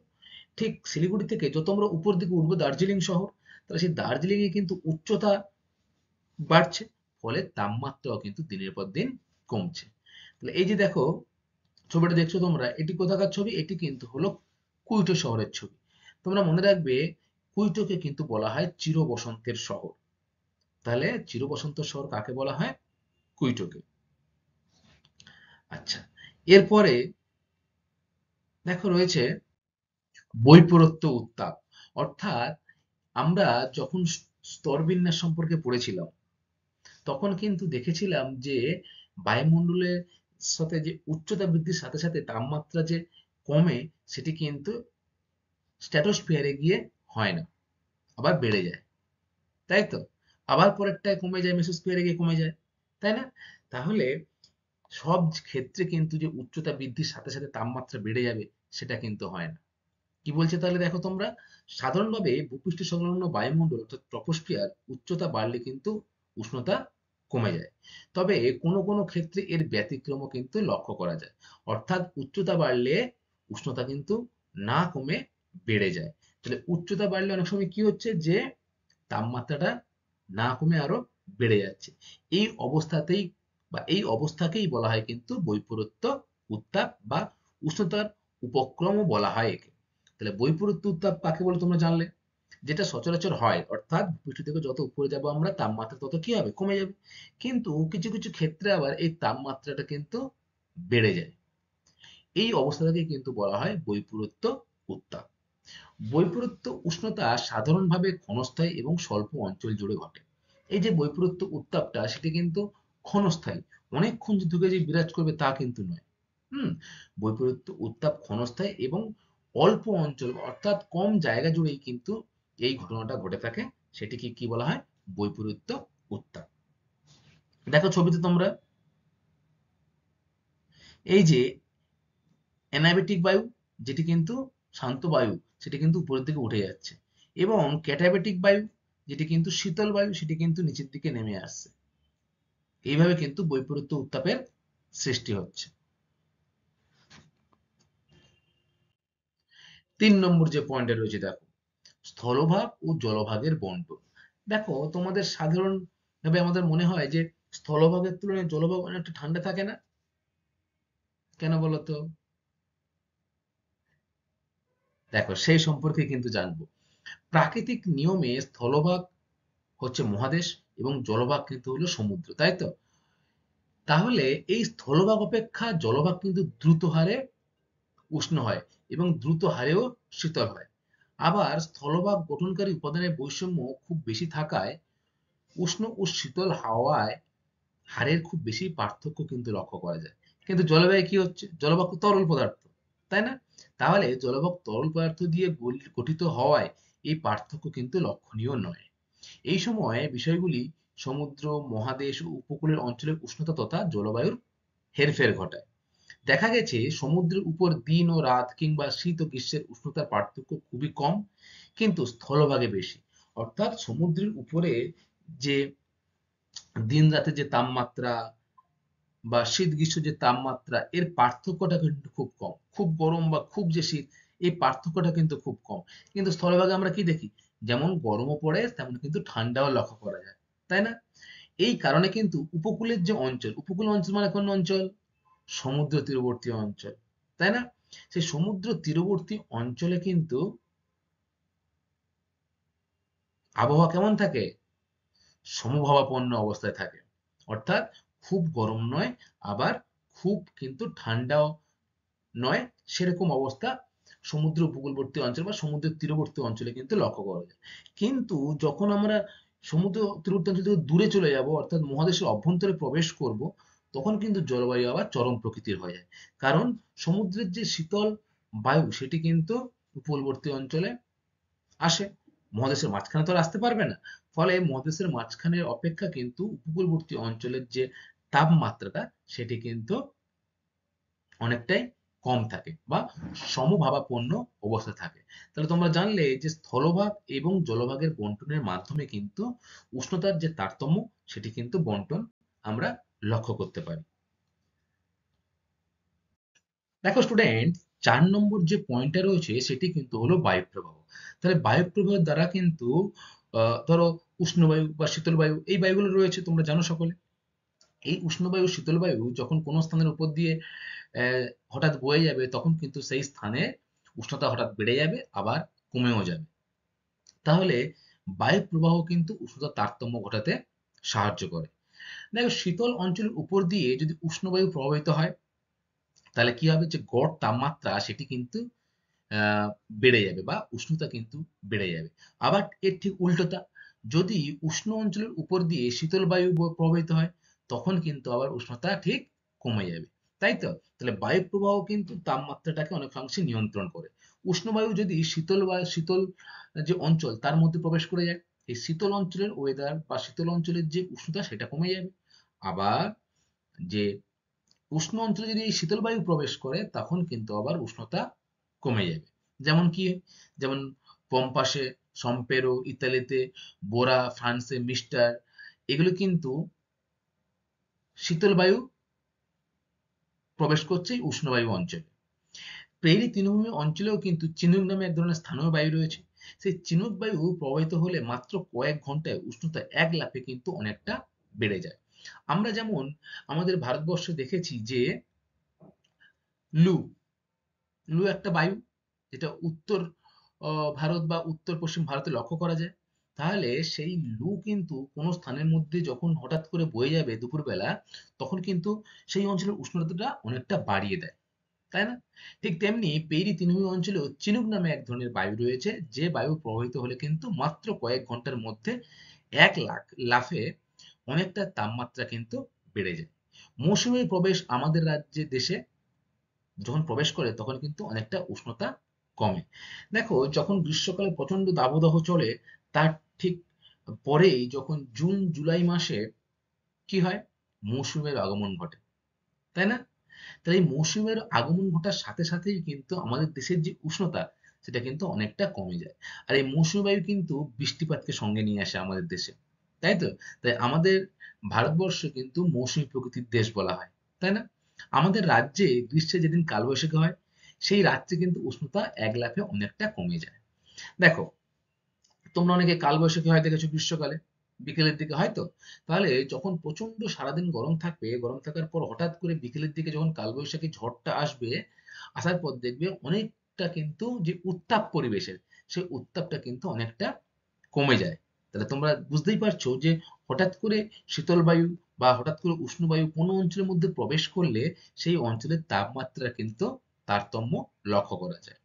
ঠিক শিলিগুড়ি থেকে যত আমরা উপর দিকে উঠবো দার্জিলিং শহর, তাহলে সেই দার্জিলিং এ কিন্তু উচ্চতা বাড়ছে, ফলে তাপমাত্রাও কিন্তু দিনের পর দিন কমছে। তাহলে এই যে দেখো ছবিটা দেখছো তোমরা, এটি কোথাকার ছবি, এটি কিন্তু হলো কুইটো শহরের ছবি। তোমরা মনে রাখবে, কুইটোকে কিন্তু বলা হয় চির বসন্তের শহর। তাহলে চির বসন্ত শহর কাকে বলা হয়? কুইটোকে। আচ্ছা, এরপরে দেখো রয়েছে বৈপরত্য উত্তাপ। অর্থাৎ আমরা যখন স্তরবিন্যাস সম্পর্কে পড়েছিলাম, তখন কিন্তু দেখেছিলাম যে বায়ুমণ্ডলের সাথে যে উচ্চতা বৃদ্ধির সাথে সাথে তাপমাত্রা যে কমে, সেটি কিন্তু স্ট্র্যাটোস্ফিয়ারে গিয়ে হয় না, আবার বেড়ে যায়, তাই তো? আবার পরেরটায় কমে যায়, মেসোস্ফিয়ারে গিয়ে কমে যায়, তাই না? তাহলে সব ক্ষেত্রে কিন্তু যে উচ্চতা বৃদ্ধির সাথে সাথে তাপমাত্রা বেড়ে যাবে, সেটা কিন্তু হয় না। কি বলছে তাহলে দেখো তোমরা, সাধারণভাবে ভূপৃষ্ঠ সংলগ্ন বায়ুমণ্ডল অর্থাৎ ট্রপোস্ফিয়ার উচ্চতা বাড়লে কিন্তু উষ্ণতা কমে যায়। তবে কোনো কোনো ক্ষেত্রে এর ব্যতিক্রমও কিন্তু লক্ষ্য করা যায়। অর্থাৎ উচ্চতা বাড়লে উষ্ণতা কিন্তু না কমে বেড়ে যায়। তাহলে উচ্চতা বাড়লে অনেক সময় কি হচ্ছে যে তাপমাত্রাটা না কমে আরো বেড়ে যাচ্ছে। এই অবস্থাতেই বা এই অবস্থাকেই বলা হয় কিন্তু বৈপরত্য উত্তাপ বা উষ্ণতার উপক্রমও বলা হয় একে। তাহলে বৈপরত্য উত্তাপ কাকে বলে তোমরা জানলে, যেটা সচরাচর হয়, অর্থাৎ ভূপৃষ্ঠ থেকে যত উপরে যাব আমরা তাপমাত্রা তত কি হবে, কমে যাবে। কিন্তু কিছু কিছু ক্ষেত্রে আবার এই তাপমাত্রাটা কিন্তু বেড়ে যায়। এই অবস্থাটাকে কিন্তু বলা হয় বৈপরত্য উত্তাপ। বৈপরত্য উষ্ণতা সাধারণভাবে ক্ষণস্থায়ী এবং স্বল্প অঞ্চল জুড়ে ঘটে। এই যে বৈপরত্য উত্তাপটা সেটা কিন্তু ক্ষণস্থায়ী, অনেকক্ষণ ধরে যে বিরাজ করবে তা কিন্তু নয়। হুম, বৈপরত্য উত্তাপ ক্ষণস্থায়ী এবং অল্প অঞ্চল অর্থাৎ কম জায়গা জুড়েই কিন্তু এই ঘটনাটা ঘটে থাকে। সেটিকে কি বলা হয়, বৈপরত্য উত্তাপ। দেখো ছবিতে তোমরা, এই যে অ্যানাবেটিক বায়ু, যেটি কিন্তু শান্ত বায়ু, সেটি কিন্তু উপরের দিকে উঠে যাচ্ছে, এবং ক্যাটাবেটিক বায়ু, যেটি কিন্তু শীতল বায়ু, সেটি কিন্তু নিচের দিকে নেমে আসছে। এইভাবে কিন্তু বৈপরত্য উত্তাপের সৃষ্টি হচ্ছে। 3 নম্বর যে পয়েন্টে রয়েছে দেখো, স্থলভাগ ও জলভাগের বন্টন। দেখো তোমাদের সাধারণভাবে আমাদের মনে হয় যে স্থলভাগের তুলনায় জলভাগ অনেকটা ঠান্ডা থাকে না, কেন বলতো? দেখো সেই সম্পর্কে কিন্তু জানবো। প্রাকৃতিক নিয়মে স্থলভাগ হচ্ছে মহাদেশ এবং জলভাগ কিন্তু হলো সমুদ্র, তাই তো? তাহলে এই স্থলভাগ অপেক্ষা জলভাগ কিন্তু দ্রুত হারে উষ্ণ হয় এবং দ্রুত হারেও শীতল হয়। আবার স্থলভাগ গঠনকারী উপাদানের বৈষম্য খুব বেশি থাকায় উষ্ণ ও শীতল হাওয়ায় হারের খুব বেশি পার্থক্য কিন্তু লক্ষ্য করা যায়। কিন্তু জলবায়ু কি হচ্ছে, জলভাগ তো তরল পদার্থ, তাই না? তাহলে জলভাগ তরল পদার্থ দিয়ে গঠিত হওয়ায় এই পার্থক্য কিন্তু লক্ষণীয় নয়। এই সময়ে বিষয়গুলি সমুদ্র, মহাদেশ ও উপকূলের অঞ্চলের উষ্ণতা তথা জলবায়ুর হেরফের ঘটায়। দেখা গেছে সমুদ্রের উপর দিন ও রাত কিংবা শীত ও গ্রীষ্মের উষ্ণতার পার্থক্য খুবই কম, কিন্তু স্থলভাগে বেশি। অর্থাৎ সমুদ্রের উপরে যে দিন রাতে যে তাপমাত্রা বা শীত গ্রীষ্ম যে তাপমাত্রা, এর পার্থক্যটা কিন্তু খুব কম। খুব গরম বা খুব যে শীত, এই পার্থক্যটা কিন্তু খুব কম। কিন্তু স্থলভাগে আমরা কি দেখি, যেমন গরমও পড়ে তেমন কিন্তু ঠান্ডাও লক্ষ্য করা যায়, তাই না? এই কারণে কিন্তু উপকূলের যে অঞ্চল, উপকূল অঞ্চল মানে কোন অঞ্চল, সমুদ্র তীরবর্তী অঞ্চল, তাই না? সেই সমুদ্র তীরবর্তী অঞ্চলে কিন্তু আবহাওয়া কেমন থাকে, সমভাবাপন্ন অবস্থায় থাকে। অর্থাৎ খুব গরম নয়, আবার খুব কিন্তু ঠান্ডাও নয়, সেরকম অবস্থা সমুদ্র উপকূলবর্তী অঞ্চল বা সমুদ্রের তীরবর্তী অঞ্চলে কিন্তু লক্ষ্য করা যায়। কিন্তু যখন আমরা সমুদ্র তীরবর্তী অঞ্চল থেকে দূরে চলে যাব, অর্থাৎ মহাদেশের অভ্যন্তরে প্রবেশ করব, তখন কিন্তু জলবায়ু আবার চরম প্রকৃতির হয়ে যায়। কারণ সমুদ্রের যে শীতল বায়ু সেটি কিন্তু উপকূলবর্তী অঞ্চলে আসে, মহাদেশের মাঝখানে তো আর আসতে পারবে না। ফলে মহাদেশের মাঝখানের অপেক্ষা কিন্তু উপকূলবর্তী অঞ্চলের যে তাপমাত্রাটা সেটি কিন্তু অনেকটাই কম থাকে বা সমভাবাপন্ন অবস্থা থাকে। তাহলে তোমরা জানলে যে স্থলভাগ এবং জলভাগের বন্টনের মাধ্যমে কিন্তু উষ্ণতার যে তারতম্য সেটি কিন্তু বন্টন আমরা লক্ষ্য করতে পারি। দেখো স্টুডেন্ট, 4 নম্বর যে পয়েন্টটা রয়েছে সেটি কিন্তু হলো বায়ুপ্রবাহ। তাহলে বায়ুপ্রবাহের দ্বারা কিন্তু ধরো উষ্ণবায়ু বা শীতল বায়ু, এই বায়ুগুলো রয়েছে তোমরা জানো সকলে। এই উষ্ণবায়ু শীতল বায়ু যখন কোনো স্থানের উপর দিয়ে হঠাৎ বয়ে যাবে, তখন কিন্তু সেই স্থানে উষ্ণতা হঠাৎ বেড়ে যাবে, আবার কমেও যাবে। তাহলে বায়ু প্রবাহ কিন্তু উষ্ণতার তারতম্য ঘটাতে সাহায্য করে। দেখো শীতল অঞ্চলের উপর দিয়ে যদি উষ্ণ বায়ু প্রবাহিত হয়, তাহলে কি হবে, যে গড় তাপমাত্রা সেটি কিন্তু আহ, বেড়ে যাবে বা উষ্ণতা কিন্তু বেড়ে যাবে। আবার এর ঠিক উল্টোটা, যদি উষ্ণ অঞ্চলের উপর দিয়ে শীতল বায়ু প্রবাহিত হয়, তখন কিন্তু আবার উষ্ণতা ঠিক কমে যাবে, তাই তো? তাহলে বায়ু প্রবাহ কিন্তু তাপমাত্রাটাকে অনেকাংশে নিয়ন্ত্রণ করে। উষ্ণ বায়ু যদি শীতল বায়ু, শীতল যে অঞ্চল তার মধ্যে প্রবেশ করে যায়, এই শীতল অঞ্চলের ওয়েদার বা শীতল অঞ্চলের যে উষ্ণতা সেটা কমে যাবে। আবার যে উষ্ণ অঞ্চলে যদি এই শীতল বায়ু প্রবেশ করে, তখন কিন্তু আবার উষ্ণতা কমে যাবে। যেমন কি, যেমন পম্পাসে, সম্পেরো ইতালিতে, বোরা ফ্রান্সে, মিস্টার, এগুলো কিন্তু শীতল বায়ু প্রবেশ করছে এই উষ্ণবায়ু অঞ্চলে। প্রেরি তৃণভূমি অঞ্চলেও কিন্তু চিনুক নামে এক ধরনের স্থানীয় বায়ু রয়েছে। সেই চিনুক বায়ু প্রবাহিত হলে মাত্র কয়েক ঘন্টায় উষ্ণতা এক লাফে কিন্তু অনেকটা বেড়ে যায়। আমরা যেমন আমাদের ভারতবর্ষে দেখেছি যে লু লু একটা বায়ু, যেটা উত্তর ভারত বা উত্তর পশ্চিম ভারতে লক্ষ্য করা যায়। তাহলে সেই লু কিন্তু কোনো স্থানের মধ্যে যখন হঠাৎ করে বয়ে যাবে দুপুরবেলা, তখন কিন্তু সেই অঞ্চলের উষ্ণতাটা অনেকটা বাড়িয়ে দেয়, তাই না? ঠিক তেমনি পেরি তৃণভূমি অঞ্চলেও চিনুক নামে এক ধরনের বায়ু রয়েছে, যে বায়ু প্রবাহিত হলে কিন্তু মাত্র কয়েক ঘন্টার মধ্যে এক লাফে অনেকটা তাপমাত্রা কিন্তু বেড়ে যায়। মৌসুমী প্রবেশ আমাদের রাজ্যে দেশে যখন প্রবেশ করে তখন কিন্তু অনেকটা উষ্ণতা কমে। দেখো, যখন গ্রীষ্মকালে প্রচন্ড দাবদাহ চলে, তার ঠিক পরেই যখন জুন জুলাই মাসে কি হয়, মৌসুমের আগমন ঘটে, তাই না? তাহলে এই মৌসুমের আগমন ঘটার সাথে সাথেই কিন্তু আমাদের দেশের যে উষ্ণতা, সেটা কিন্তু অনেকটা কমে যায়। আর এই মৌসুমী বায়ু কিন্তু বৃষ্টিপাতকে সঙ্গে নিয়ে আসে আমাদের দেশে, তাই তো? তাই আমাদের ভারতবর্ষ কিন্তু মৌসুমী প্রকৃতির দেশ বলা হয়, তাই না? আমাদের রাজ্যে গ্রীষ্মে যেদিন কালবৈশাখী হয়, সেই রাত্রে কিন্তু উষ্ণতা এক লাফে অনেকটা কমে যায়। দেখো, তোমরা অনেকে কালবৈশাখী হয় দেখেছো গ্রীষ্মকালে, বিকেলের দিকে, হয়তো? তাহলে যখন প্রচন্ড সারাদিন গরম থাকবে, গরম থাকার পর হঠাৎ করে বিকেলের দিকে যখন কালবৈশাখী ঝড়টা আসবে, আসার পর দেখবে অনেকটা কিন্তু যে উত্তাপ পরিবেশের, সেই উত্তাপটা কিন্তু অনেকটা কমে যায়। তাহলে তোমরা বুঝতেই পারছো যে হঠাৎ করে শীতল বায়ু বা হঠাৎ করে উষ্ণ বায়ু কোনো অঞ্চলের মধ্যে প্রবেশ করলে সেই অঞ্চলের তাপমাত্রা কিন্তু তারতম্য লক্ষ্য করা যায়।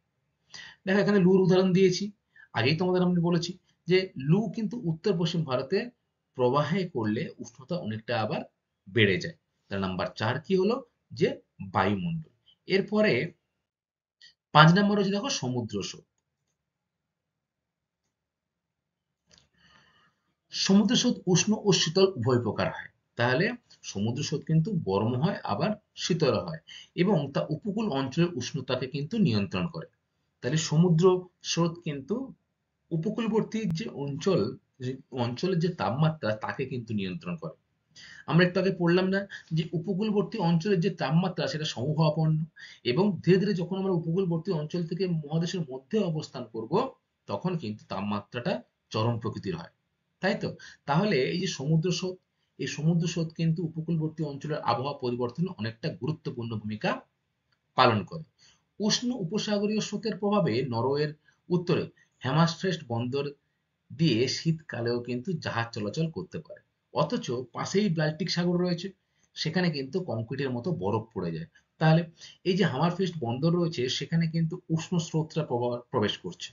দেখো, এখানে লুর উদাহরণ দিয়েছি। আগেই তোমাদের আমি বলেছি যে লু কিন্তু উত্তর পশ্চিম ভারতে প্রবাহে করলে উষ্ণতা অনেকটা আবার বেড়ে যায়। তাহলে নাম্বার 4 কি হলো, যে বায়ুমণ্ডল। এরপরে 5 নম্বর হচ্ছে, দেখো, সমুদ্র স্রোত। সমুদ্র স্রোত উষ্ণ ও শীতল উভয় প্রকার হয়। তাহলে সমুদ্র স্রোত কিন্তু গরম হয় আবার শীতল হয়, এবং তা উপকূল অঞ্চলের উষ্ণতাকে কিন্তু নিয়ন্ত্রণ করে। তাহলে সমুদ্র স্রোত কিন্তু উপকূলবর্তী যে অঞ্চলের যে তাপমাত্রা তাকে কিন্তু নিয়ন্ত্রণ করে। আমরা একটু আগে পড়লাম না যে উপকূলবর্তী অঞ্চলের যে তাপমাত্রা সেটা সমভাবাপন্ন, এবং ধীরে ধীরে যখন আমরা উপকূলবর্তী অঞ্চল থেকে মহাদেশের মধ্যে অবস্থান করব, তখন কিন্তু তাপমাত্রাটা চরম প্রকৃতির হয়, তাই তো? তাহলে এই যে সমুদ্র স্রোত, এই সমুদ্র স্রোত কিন্তু উপকূলবর্তী অঞ্চলের আবহাওয়া পরিবর্তনে অনেকটা গুরুত্বপূর্ণ ভূমিকা পালন করে। উষ্ণ উপসাগরীয় স্রোতের প্রভাবে নরওয়ের উত্তরে হ্যামারস্ট্রেস্ট বন্দর দিয়ে শীতকালেও কিন্তু জাহাজ চলাচল করতে পারে। অথচ পাশেই বাল্টিক সাগর রয়েছে, সেখানে কিন্তু কংক্রিটের মতো বরফ পড়ে যায়। তাহলে এই যে হামারফিস্ট বন্দর রয়েছে, সেখানে কিন্তু উষ্ণ স্রোতটা প্রবেশ করছে,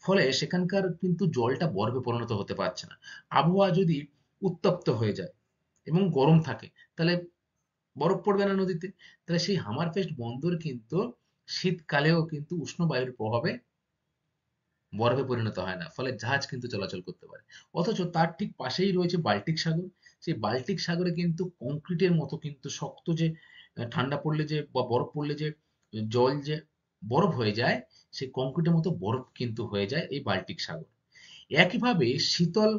ফলে সেখানকার কিন্তু জলটা বরফে পরিণত হতে পারছে না। আবহাওয়া যদি উত্তপ্ত হয়ে যায় এবং গরম থাকে, তাহলে বরফ পড়বে না নদীতে। তাহলে সেই হামারফেস্ট বন্দর কিন্তু শীতকালেও কিন্তু উষ্ণ বায়ুর প্রভাবে বরফে পরিণত হয় না, ফলে জাহাজ কিন্তু চলাচল করতে পারে। অথচ তার ঠিক পাশেই রয়েছে বাল্টিক সাগর। সেই বাল্টিক সাগরে কিন্তু কংক্রিটের মতো কিন্তু শক্ত, যে ঠান্ডা পড়লে যে বা বরফ পড়লে যে জল যে বরফ হয়ে যায়, সেই কংক্রিটের মতো বরফ কিন্তু হয়ে যায় এই বাল্টিক সাগর। একইভাবে শীতল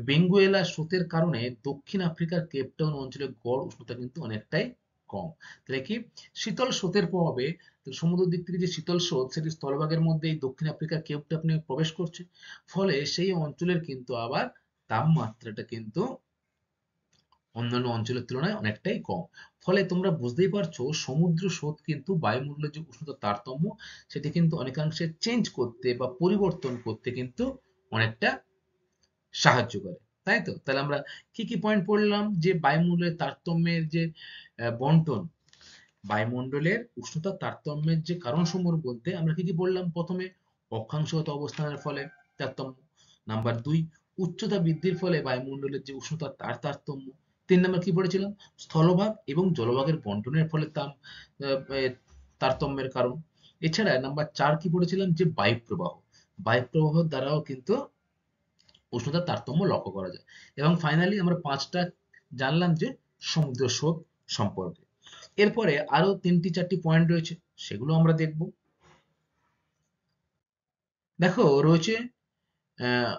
বেঙ্গুয়েলা স্রোতের কারণে দক্ষিণ আফ্রিকার কেপটাউন অঞ্চলের গড় উষ্ণতা কিন্তু অনেকটাই কম। তাহলে কি, শীতল স্রোতের প্রভাবে সমুদ্র দিক থেকে যে শীতল স্রোত সেটি স্থলভাগের মধ্যে এই দক্ষিণ আফ্রিকার কেপটাউনে প্রবেশ করছে, ফলে সেই অঞ্চলের কিন্তু আবার তাপমাত্রাটা কিন্তু অন্যান্য অঞ্চলের তুলনায় অনেকটাই কম। ফলে তোমরা বুঝতেই পারছো সমুদ্র স্রোত কিন্তু বায়ুমণ্ডলের যে উষ্ণতার তারতম্য, সেটি কিন্তু অনেকাংশে চেঞ্জ করতে বা পরিবর্তন করতে কিন্তু অনেকটা সাহায্য করে, তাই তো? তাহলে আমরা কি কি পয়েন্ট পড়লাম, যে বায়ুমণ্ডলের তারতম্যের যে বন্টন, বায়ুমণ্ডলের উষ্ণতার তারতম্যের যে কারণসমূহ বলতে আমরা কি কি বললাম? প্রথমে অক্ষাংশগত অবস্থানের ফলে তারতম্য। নাম্বার 2, উচ্চতা বৃদ্ধির ফলে বায়ুমণ্ডলের যে উষ্ণতা তার তারতম্য। 3 নাম্বার কি পড়েছিলাম? স্থলভাগ এবং জলভাগের বন্টনের ফলে তারতম্যের কারণ। এছাড়া নাম্বার 4 কি পড়েছিলাম? যে বায়ুপ্রবাহ, বায়ুপ্রবাহ দ্বারাও কিন্তু উষ্ণতার তারতম্য লক্ষ্য করা যায়। এবং ফাইনালি আমরা 5টা জানলাম যে সমুদ্র স্রোত সম্পর্কে। এরপরে আরো 3টি 4টি পয়েন্ট রয়েছে, সেগুলো আমরা দেখব। দেখো রয়েছে আহ,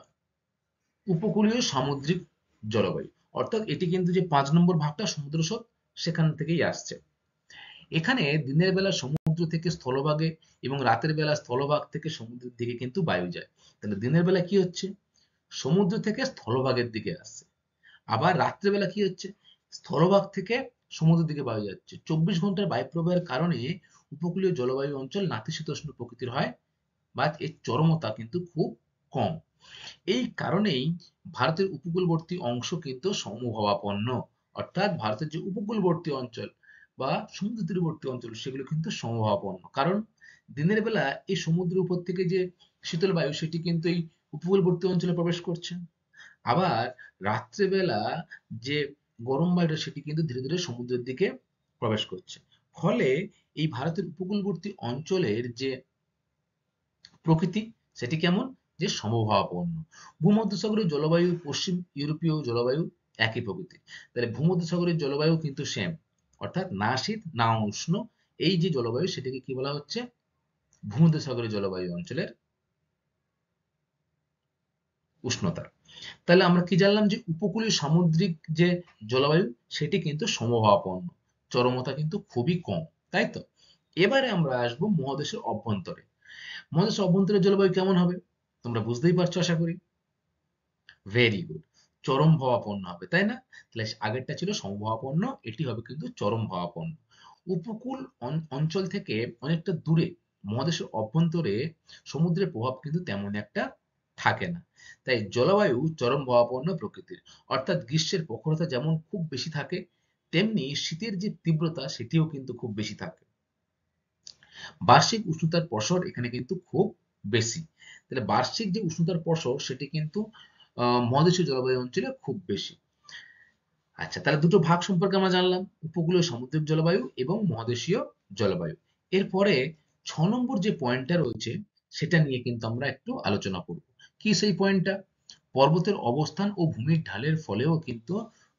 উপকূলীয় সামুদ্রিক জলবায়ু, অর্থাৎ এটি কিন্তু যে 5 নম্বর ভাগটা সমুদ্র স্রোত সেখান থেকেই আসছে। এখানে দিনের বেলা সমুদ্র থেকে স্থলভাগে এবং রাতের বেলা স্থলভাগ থেকে সমুদ্রের দিকে কিন্তু বায়ু যায়। তাহলে দিনের বেলা কি হচ্ছে, সমুদ্র থেকে স্থলভাগের দিকে আসছে, আবার রাত্রেবেলা কি হচ্ছে, স্থলভাগ থেকে সমুদ্রের দিকে বায়ু যাচ্ছে। 24 ঘন্টার বায়ু প্রবাহের কারণে উপকূলীয় জলবায়ু অঞ্চল নাতিশীতোষ্ণ প্রকৃতির হয়, বা এর চরমতা কিন্তু খুব কম। এই কারণেই ভারতের উপকূলবর্তী অংশ কিন্তু সমভাবাপন্ন, অর্থাৎ ভারতের যে উপকূলবর্তী অঞ্চল বা সমুদ্র তীরবর্তী অঞ্চল সেগুলো কিন্তু সমভাবাপন্ন। কারণ দিনের বেলা এই সমুদ্রের উপর থেকে যে শীতল বায়ু সেটি কিন্তু এই উপকূলবর্তী অঞ্চলে প্রবেশ করছে, আবার রাত্রেবেলা যে গরম বায়ুটা সেটি কিন্তু ধীরে ধীরে সমুদ্রের দিকে প্রবেশ করছে। ফলে এই ভারতের উপকূলবর্তী অঞ্চলের যে প্রকৃতি সেটি কেমন, যে সমভাবাপন্ন। ভূমধ্যসাগরীয় জলবায়ু পশ্চিম ইউরোপীয় জলবায়ু একই প্রকৃতির। তাহলে ভূমধ্যসাগরীয় জলবায়ু কিন্তু সেম, অর্থাৎ না শীত না উষ্ণ। এই যে জলবায়ু সেটাকে কি বলা হচ্ছে, ভূমধ্যসাগরীয় জলবায়ু অঞ্চলের উষ্ণতা। তাহলে আমরা কি জানলাম, যে উপকূলীয় সামুদ্রিক যে জলবায়ু সেটি কিন্তু সমভাবাপন্ন, চরমতা কিন্তু খুবই কম, তাই তো। এবারে আমরা আসবো মহাদেশের অভ্যন্তরে। মহাদেশের অভ্যন্তরে জলবায়ু কেমন হবে, তোমরা বুঝতেই পারছো আশা করি। ভেরি গুড, চরম ভাবাপন্ন হবে, তাই না। তাহলে আগেরটা ছিল সমভাবাপন্ন, এটি হবে কিন্তু চরম ভাবাপন্ন। উপকূল অঞ্চল থেকে অনেকটা দূরে মহাদেশের অভ্যন্তরে সমুদ্রের প্রভাব কিন্তু তেমন একটা থাকে না। তাই জলবায়ু চরম ভাবাপন্ন প্রকৃতির, অর্থাৎ গ্রীষ্মের প্রখরতা যেমন খুব বেশি থাকে, তেমনি শীতের যে তীব্রতা সেটিও কিন্তু খুব বেশি থাকে। বার্ষিক উষ্ণতার প্রসর এখানে কিন্তু খুব বেশি। তাহলে বার্ষিক যে উষ্ণতার প্রসর সেটি কিন্তু মহাদেশীয় জলবায়ু অঞ্চলে খুব বেশি। আচ্ছা, তাহলে দুটো ভাগ সম্পর্কে আমরা জানলাম, উপকূলীয় সামুদ্রিক জলবায়ু এবং মহাদেশীয় জলবায়ু। এরপরে 6 নম্বর যে পয়েন্টটা রয়েছে সেটা নিয়ে কিন্তু আমরা একটু আলোচনা করব। কি সেই পয়েন্টটা, পর্বতের অবস্থান ও ভূমির ঢালের ফলেও কিন্তু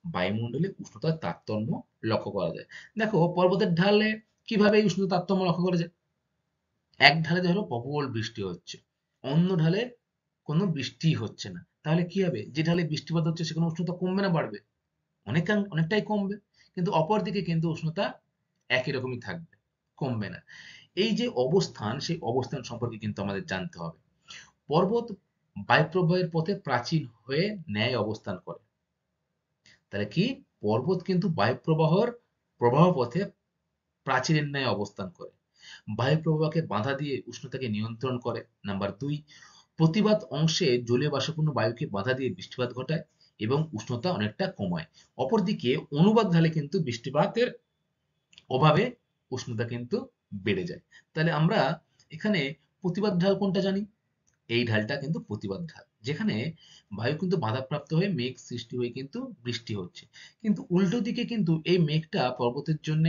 বায়ুমণ্ডলে উষ্ণতার তারতম্য লক্ষ্য করা যায়। দেখো পর্বতের ঢালে কিভাবে এই উষ্ণতার তারতম্য লক্ষ্য করা যায়। এক ঢালে ধরো প্রবল বৃষ্টি হচ্ছে, অন্য ঢালে কোনো বৃষ্টি হচ্ছে না, তাহলে কি হবে, যে ঢালে বৃষ্টিপাত হচ্ছে সেখানে উষ্ণতা কমবে না বাড়বে, অনেকটাই কমবে। কিন্তু অপরদিকে কিন্তু উষ্ণতা একই রকমই থাকবে, কমবে না। এই যে অবস্থান সেই অবস্থান সম্পর্কে কিন্তু আমাদের জানতে হবে। পর্বত বায়ুপ্রবাহের পথে প্রাচীন হয়ে ন্যায় অবস্থান করে। তাহলে কি, পর্বত কিন্তু বায়ুপ্রবাহর প্রবাহ পথে প্রাচীরের ন্যায় অবস্থান করে, বায়ু প্রবাহকে বাধা দিয়ে উষ্ণতাকে নিয়ন্ত্রণ করে। নাম্বার 2, প্রতিবাদ অংশে জলীয় বাষ্পপূর্ণ বায়ুকে বাধা দিয়ে বৃষ্টিপাত ঘটায় এবং উষ্ণতা অনেকটা কমায়। অপরদিকে অনুবাদ ঢালে কিন্তু বৃষ্টিপাতের অভাবে উষ্ণতা কিন্তু বেড়ে যায়। তাহলে আমরা এখানে প্রতিবাদ ঢাল কোনটা জানি, এই ঢালটা কিন্তু প্রতিবাদ ঢাল, যেখানে বায়ু কিন্তু বাধাপ্রাপ্ত হয়ে মেঘ সৃষ্টি হয়ে কিন্তু বৃষ্টি হচ্ছে। কিন্তু উল্টো দিকে কিন্তু এই মেঘটা পর্বতের জন্য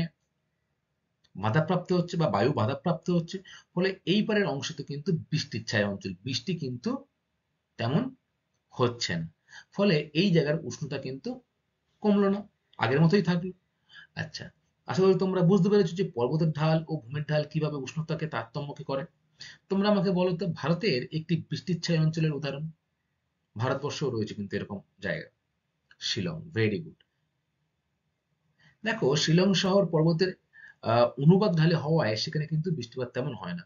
বাধাপ্রাপ্ত হচ্ছে বা বায়ু বাধাপ্রাপ্ত হচ্ছে, ফলে এই পারের অংশতে কিন্তু বৃষ্টির ছায়া অঞ্চল, বৃষ্টি কিন্তু তেমন হচ্ছে না। ফলে এই জায়গার উষ্ণতা কিন্তু কমলো না, আগের মতোই থাকলো। আচ্ছা, আশা করি তোমরা বুঝতে পেরেছো যে পর্বতের ঢাল ও ভূমির ঢাল কিভাবে উষ্ণতাকে তারতম্যকে করে। তোমরা আমাকে বলো তো, ভারতের একটি বৃষ্টির ছায়া অঞ্চলের উদাহরণ, ভারতবর্ষেও রয়েছে কিন্তু এরকম জায়গা, শিলং। Very good. দেখো শিলং শহর পর্বতের অনুপাত ঢালে হওয়ায় সেখানে কিন্তু বৃষ্টিপাত তেমন হয় না।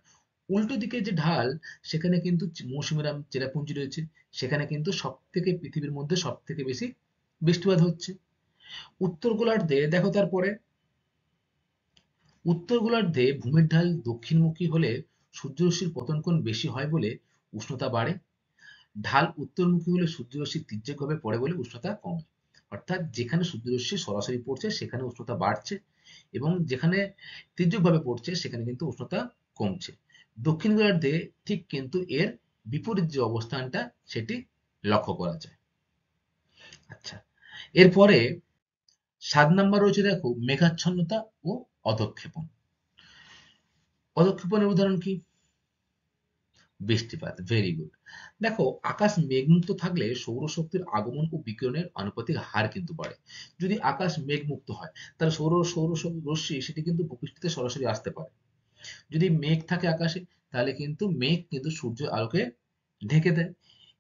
উল্টো দিকে যে ঢাল সেখানে কিন্তু মৌসুমী চেরাপুঞ্জি রয়েছে, সেখানে কিন্তু সব থেকে পৃথিবীর মধ্যে সব থেকে বেশি বৃষ্টিপাত হচ্ছে। উত্তর গোলার্ধে দেখো, তারপরে উত্তর গোলার্ধে ভূমির ঢাল দক্ষিণমুখী হলে সূর্যরশ্মির পতন কোণ বেশি হয় বলে উষ্ণতা বাড়ে, ঢাল উত্তরমুখী হলে সূর্যরশ্মি তীর্যকভাবে পড়ে বলে উষ্ণতা কমে। অর্থাৎ যেখানে সূর্যরশ্মি সরাসরি পড়ছে সেখানে উষ্ণতা বাড়ছে, এবং যেখানে তীর্যকভাবে পড়ছে সেখানে কিন্তু উষ্ণতা কমছে। দক্ষিণ গোলার্ধে ঠিক কিন্তু এর বিপরীত যে অবস্থানটা সেটি লক্ষ্য করা যায়। আচ্ছা, এরপরে 7 নম্বর রয়েছে, দেখো মেঘাচ্ছন্নতা ও অধঃক্ষেপণ। অধঃক্ষেপণের উদাহরণ কি, বৃষ্টিপাত। Very good. দেখো আকাশ মেঘমুক্ত থাকলে সৌরশক্তির আগমন ও বিকিরণের আনুপাতিক হার কিন্তু বাড়ে। যদি আকাশ মেঘমুক্ত হয় তাহলে সৌর রশ্মি সেটি কিন্তু ভূপৃষ্ঠতে সরাসরি আসতে পারে। যদি মেঘ থাকে আকাশে তাহলে কিন্তু মেঘ কিন্তু সূর্যের আলোকে ঢেকে দেয়।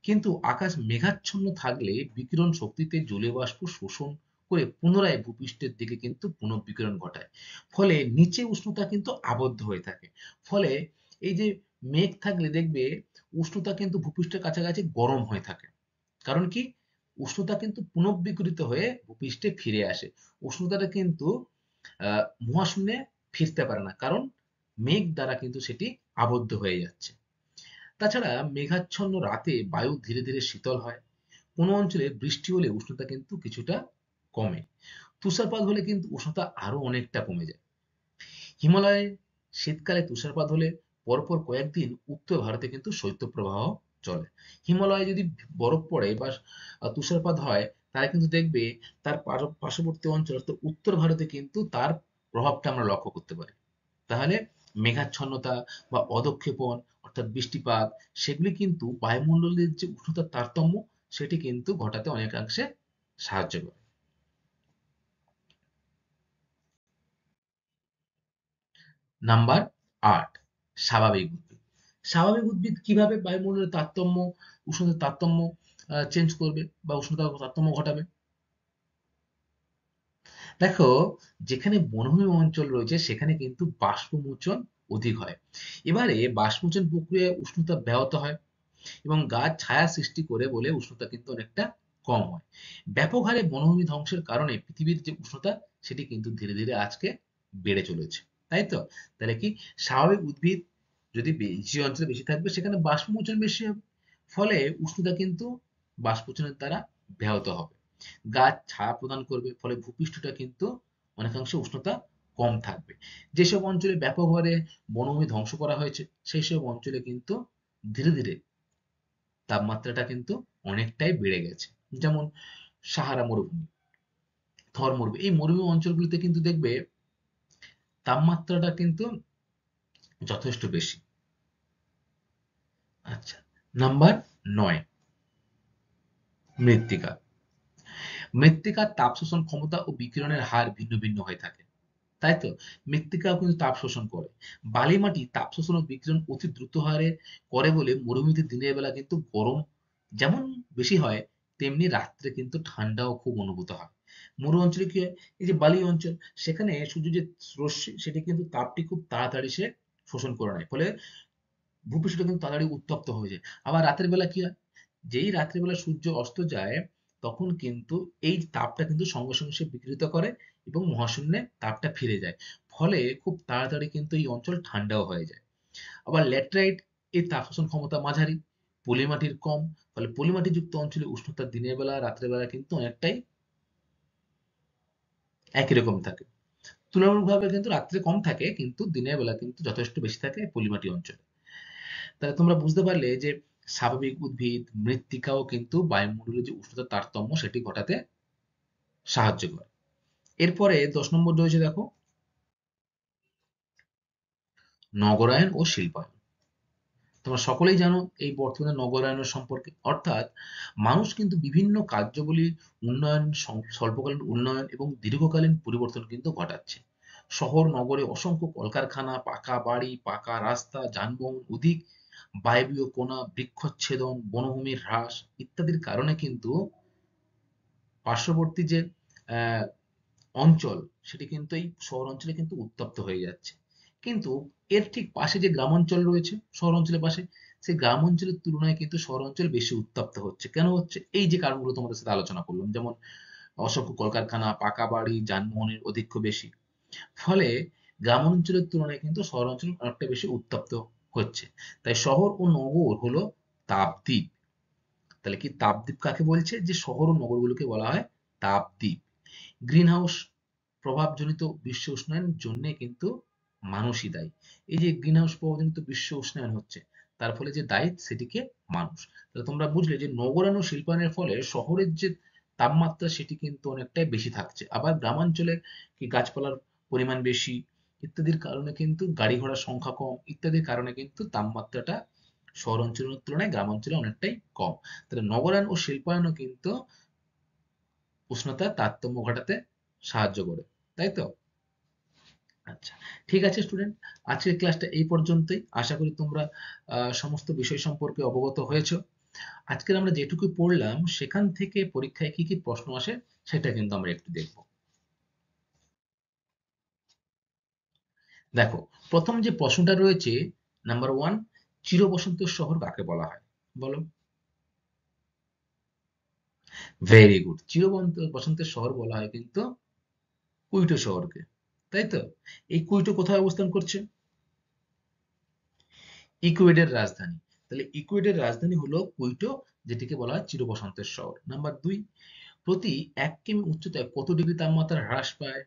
কিন্তু আকাশ মেঘাচ্ছন্ন থাকলে বিকিরণ শক্তিতে জলীয় বাষ্প শোষণ করে পুনরায় ভূপৃষ্ঠের দিকে কিন্তু পুনঃবিকিরণ ঘটায়। ফলে নিচে উষ্ণতা কিন্তু আবদ্ধ হয়ে থাকে। ফলে এই যে মেঘ থাকলে দেখবে উষ্ণতা কিন্তু ভূপৃষ্ঠের কাছাকাছি গরম হয়ে থাকে। কারণ কি? উষ্ণতা কিন্তু পুনঃবিকিরিত হয়ে ভূপৃষ্ঠে ফিরে আসে। উষ্ণতাটা কিন্তু মহাশূন্যে ফিরতে পারে না, কারণ মেঘ দ্বারা কিন্তু সেটি আবদ্ধ হয়ে যাচ্ছে। তাছাড়া মেঘাচ্ছন্ন রাতে বায়ু ধীরে ধীরে শীতল হয়। কোনো অঞ্চলে বৃষ্টি হলে উষ্ণতা কিন্তু কিছুটা কমে। তুষারপাত হলে কিন্তু উষ্ণতা আরো অনেকটা কমে যায়। হিমালয়ে শীতকালে তুষারপাত হলে পরপর কয়েকদিন উত্তর ভারতে কিন্তু শৈত্যপ্রবাহ চলে। হিমালয়ে যদি বরফ পড়ে বা তুষারপাত হয়, তাহলে কিন্তু দেখবে তার পার্শ্ববর্তী অঞ্চল অর্থাৎ উত্তর ভারতে কিন্তু তার প্রভাবটা আমরা লক্ষ্য করতে পারি। তাহলে মেঘাচ্ছন্নতা বা অদক্ষেপণ অর্থাৎ বৃষ্টিপাত, সেগুলি কিন্তু বায়ুমণ্ডলের যে উষ্ণতার তারতম্য সেটি কিন্তু ঘটাতে অনেকাংশে সাহায্য করে। নাম্বার ৮, স্বাভাবিক উদ্ভিদ। স্বাভাবিক উদ্ভিদ কিভাবে বায়ুমণ্ডলের তারতম্য, উষ্ণতার তারতম্য চেঞ্জ করবে বা উষ্ণতার তারতম্য ঘটাবে? দেখো, যেখানে বনভূমি অঞ্চল রয়েছে সেখানে কিন্তু বাষ্পমোচন অধিক হয়। এবারে বাষ্পমোচন প্রক্রিয়ায় উষ্ণতা ব্যাহত হয় এবং গাছ ছায়া সৃষ্টি করে বলে উষ্ণতা কিন্তু অনেকটা কম হয়। ব্যাপক হারে বনভূমি ধ্বংসের কারণে পৃথিবীর যে উষ্ণতা সেটি কিন্তু ধীরে ধীরে আজকে বেড়ে চলেছে। তাই তো? তাহলে কি স্বাভাবিক উদ্ভিদ যদি যে অঞ্চলে বেশি থাকবে সেখানে বাষ্পমোচন বেশি হবে। ফলে উষ্ণতা কিন্তু বাষ্পোচনের দ্বারা ব্যাহত হবে। গাছ ছায়া প্রদান করবে, ফলে ভূপৃষ্ঠটা কিন্তু অনেকাংশে উষ্ণতা কম থাকবে। যেসব অঞ্চলে ব্যাপক হারে বনভূমি ধ্বংস করা হয়েছে সেই সব অঞ্চলে কিন্তু ধীরে ধীরে তাপমাত্রাটা কিন্তু অনেকটাই বেড়ে গেছে। যেমন সাহারা মরুভূমি, থর মরুভূমি, এই মরুভূমি অঞ্চলগুলিতে কিন্তু দেখবে তাপমাত্রাটা কিন্তু যথেষ্ট বেশি। আচ্ছা, নাম্বার ৯, মৃত্তিকা। মৃত্তিকার তাপ শোষণ ক্ষমতা ও বিকিরণের হার ভিন্ন ভিন্ন হয়ে থাকে। তাই তো? মৃত্তিকাও কিন্তু তাপ শোষণ করে। বালি মাটি তাপ শোষণ ও বিকিরণ অতি দ্রুত হারে করে বলে মরুভূমিতে দিনের বেলা কিন্তু গরম যেমন বেশি হয়, তেমনি রাত্রে কিন্তু ঠান্ডাও খুব অনুভূত হয়। মরু অঞ্চলে কি হয়? এই যে বালি অঞ্চল, সেখানে সূর্যের যে রশ্মি সেটি কিন্তু তাপটি খুব তাড়াতাড়ি সে শোষণ করে নেয়। ফলে ভূপৃষ্ঠটা কিন্তু তাড়াতাড়ি উত্তপ্ত হয়ে যায়। আবার রাতের বেলা কি হয়? যেই রাত্রের বেলা সূর্য অস্ত যায়, তখন কিন্তু এই তাপটা কিন্তু সঙ্গে সঙ্গে সে বিকৃত করে এবং মহাশূন্যে তাপটা ফিরে যায়। ফলে খুব তাড়াতাড়ি কিন্তু এই অঞ্চল ঠান্ডাও হয়ে যায়। আবার ল্যাটেরাইট এর তাপ শোষণ ক্ষমতা মাঝারি, পলিমাটির কম। ফলে পলিমাটিযুক্ত অঞ্চলে উষ্ণতা দিনের বেলা রাত্রের বেলা কিন্তু অনেকটাই একই রকম থাকে। তুলনামূলকভাবে কিন্তু রাত্রে কম থাকে, কিন্তু দিনের বেলা কিন্তু যথেষ্ট বেশি থাকে পলিমাটি অঞ্চলে। তাহলে তোমরা বুঝতে পারলে যে স্বাভাবিক উদ্ভিদ, মৃত্তিকাও কিন্তু বায়ুমণ্ডলের যে উষ্ণতার তারতম্য সেটি ঘটাতে সাহায্য করে। এরপরে ১০ নম্বর রয়েছে, দেখো, নগরায়ন ও শিল্পায়ন। তোমরা সকলেই জানো এই বর্তমানে নগরায়নের সম্পর্কে। অর্থাৎ মানুষ কিন্তু বিভিন্ন কার্যাবলী উন্নয়ন, স্বল্পকালীন উন্নয়ন এবং দীর্ঘকালীন পরিবর্তন কিন্তু ঘটাচ্ছে। শহর নগরে অসংখ্য কলকারখানা, পাকা বাড়ি, পাকা রাস্তা, যানবাহন অধিক, বায়বীয় কণা, বৃক্ষচ্ছেদন, বনভূমির হ্রাস ইত্যাদির কারণে কিন্তু পার্শ্ববর্তী যে আহ, অঞ্চল সেটি কিন্তু এই শহর অঞ্চলে কিন্তু উত্তপ্ত হয়ে যাচ্ছে। কিন্তু এর ঠিক পাশে যে গ্রামাঞ্চল রয়েছে শহর অঞ্চলের পাশে, সেই গ্রাম অঞ্চলের তুলনায় কিন্তু শহর অঞ্চল বেশি উত্তপ্ত হচ্ছে। কেন হচ্ছে? এই যে কারণগুলো তোমাদের সাথে আলোচনা করলাম, যেমন অসংখ্য কলকারখানা, পাকা বাড়ি, যানবাহনের অধিক্য বেশি। ফলে গ্রাম অঞ্চলের তুলনায় কিন্তু শহর অঞ্চল অনেকটা বেশি উত্তপ্ত হচ্ছে। তাই শহর ও নগর হলো তাপদ্বীপ। তাহলে কি তাপদ্বীপ কাকে বলছে? যে শহর ও নগরগুলোকে বলা হয় তাপদ্বীপ। গ্রিন হাউস প্রভাবজনিত বিশ্ব উষ্ণায়নের জন্য কিন্তু মানুষই দায়ী। এই যে গ্রিন হাউস প্রভাবজনিত বিশ্ব উষ্ণায়ন হচ্ছে, তার ফলে যে দায়ী সেটিকে মানুষ। তাহলে তোমরা বুঝলে যে নগরায়ন ও শিল্পায়নের ফলে শহরের যে তাপমাত্রা সেটি কিন্তু অনেকটাই বেশি থাকছে। আবার গ্রামাঞ্চলে কি গাছপালার পরিমাণ বেশি ইত্যাদির কারণে কিন্তু গাড়ি ঘোড়ার সংখ্যা কম ইত্যাদির কারণে কিন্তু তাপমাত্রাটা শহর অঞ্চলের তুলনায় গ্রাম অঞ্চলে অনেকটাই কম। তাহলে নগরায়ন ও শিল্পায়নও কিন্তু উষ্ণতার তারতম্য ঘটাতে সাহায্য করে। তাই তো? আচ্ছা, ঠিক আছে স্টুডেন্ট, আজকের ক্লাসটা এই পর্যন্তই। আশা করি তোমরা সমস্ত বিষয় সম্পর্কে অবগত হয়েছো। আজকের আমরা যেটুকু পড়লাম সেখান থেকে পরীক্ষায় কি কি প্রশ্ন আসে সেটা কিন্তু আমরা একটু দেখব। দেখো, প্রথম যে প্রশ্নটা রয়েছে, নাম্বার ওয়ান, চিরবসন্তের শহর কাকে বলা হয়? বলো। ভেরি গুড, বসন্তের শহর বলা হয় কিন্তু কুইটো শহরকে, তাই তো? এই কুইটো কোথায় অবস্থান করছে? ইকুয়েডের রাজধানী। তাহলে ইকুয়েডের রাজধানী হলো কুইটো, যেটিকে বলা হয় চিরবসন্তের শহর। নাম্বার দুই, প্রতি 1 কিমি উচ্চতায় কত ডিগ্রি তাপমাত্রা হ্রাস পায়?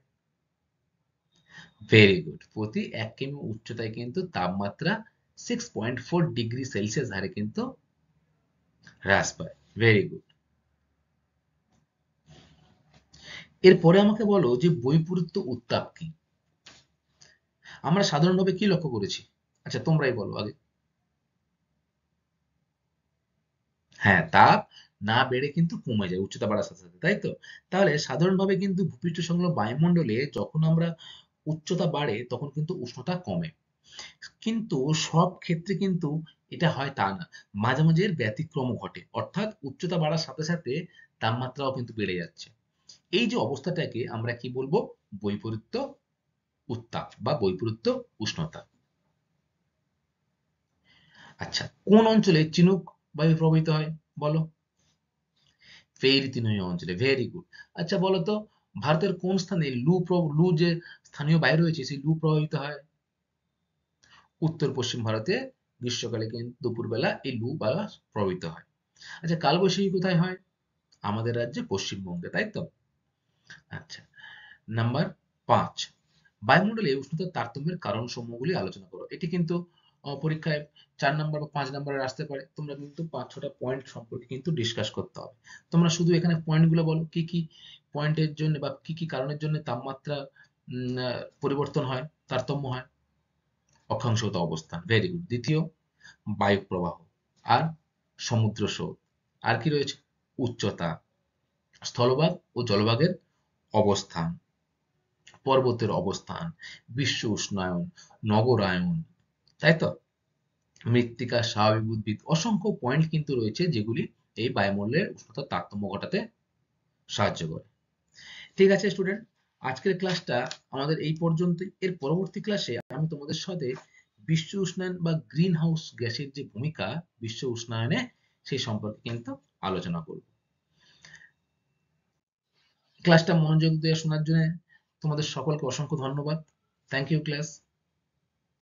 ভেরি গুড, প্রতি 1 কিমি উচ্চতায় কিন্তু তাপমাত্রা 6.4 ডিগ্রি সেলসিয়াস হারে কিন্তু হ্রাস পায়। Very good. এরপরে আমাকে বলো যে বৈপরীত্য উত্তাপ কি? আমরা সাধারণভাবে কি লক্ষ্য করেছি? আচ্ছা, তোমরাই বলো আগে। হ্যাঁ, তাপ না বেড়ে কিন্তু কমে যায় উচ্চতা বাড়ার সাথে সাথে, তাই তো? তাহলে সাধারণভাবে কিন্তু ভূপৃষ্ঠ সংলগ্ন বায়ুমণ্ডলে যখন আমরা উচ্চতা বাড়ে তখন কিন্তু উষ্ণতা কমে। কিন্তু সব ক্ষেত্রে কিন্তু এটা হয় তা না। মাঝে মাঝে এর ব্যতিক্রম ঘটে, অর্থাৎ উচ্চতা বাড়ার সাথে সাথে তাপমাত্রাও কিন্তু বেড়ে যাচ্ছে। এই যে অবস্থাটাকে আমরা কি বলবো? বৈপরীত্য উত্তাপ বা বৈপরীত্য উষ্ণতা। আচ্ছা, কোন অঞ্চলে চিনুক বায়ু প্রবাহিত হয়? বলো। ফেইরিতিনয় অঞ্চলে। Very good. আচ্ছা বলো তো, ভারতের কোন স্থানে লু যে স্থানীয় বায়ু রয়েছে সেই লু প্রবাহিত হয়? উত্তর পশ্চিম ভারতে গ্রীষ্মকালে কিন্তু দুপুরবেলা এই লু বাতাস প্রবাহিত হয়। আচ্ছা, কালবৈশাখী কোথায় হয়? আমাদের রাজ্যে পশ্চিমবঙ্গে, তাই তো? আচ্ছা, নাম্বার 5, বায়ুমণ্ডলে উষ্ণতার তারতম্যের কারণ সমূহগুলি আলোচনা করো। এটি কিন্তু পরীক্ষায় 4 নাম্বার বা 5 নাম্বারের আসতে পারে। তোমরা কিন্তু 5-6টা পয়েন্ট সম্পর্কে কিন্তু ডিসকাস করতে হবে। তোমরা শুধু এখানে পয়েন্টগুলো বলো, কি কি পয়েন্টের জন্য বা কি কি কারণের জন্য তাপমাত্রা পরিবর্তন হয়, তারতম্য হয়? অক্ষাংশগত অবস্থান। Very good. দ্বিতীয়, বায়ু প্রবাহ। আর সমুদ্র স্রোত। আর কি রয়েছে? উচ্চতা, স্থলভাগ ও জলভাগের অবস্থান, পর্বতের অবস্থান, বিশ্ব উষ্ণায়ন, নগরায়ন, তাই তো? মৃত্তিকা, স্বাভাবিক উদ্ভিদ, অসংখ্য পয়েন্ট কিন্তু রয়েছে যেগুলি এই বায়ুমণ্ডলের উষ্ণতার তারতম্য ঘটাতে সাহায্য করে। ঠিক আছে স্টুডেন্ট, আজকের ক্লাসটা আমাদের এই পর্যন্তই। এর পরবর্তী ক্লাসে আমি তোমাদের সাথে বিশ্ব উষ্ণায়ন বা গ্রিন হাউস গ্যাসের যে ভূমিকা বিশ্ব উষ্ণায়নে, সেই সম্পর্কে কিন্তু আলোচনা করব। ক্লাসটা মনোযোগ দিয়ে শোনার জন্য তোমাদের সকলকে অসংখ্য ধন্যবাদ। Thank you class.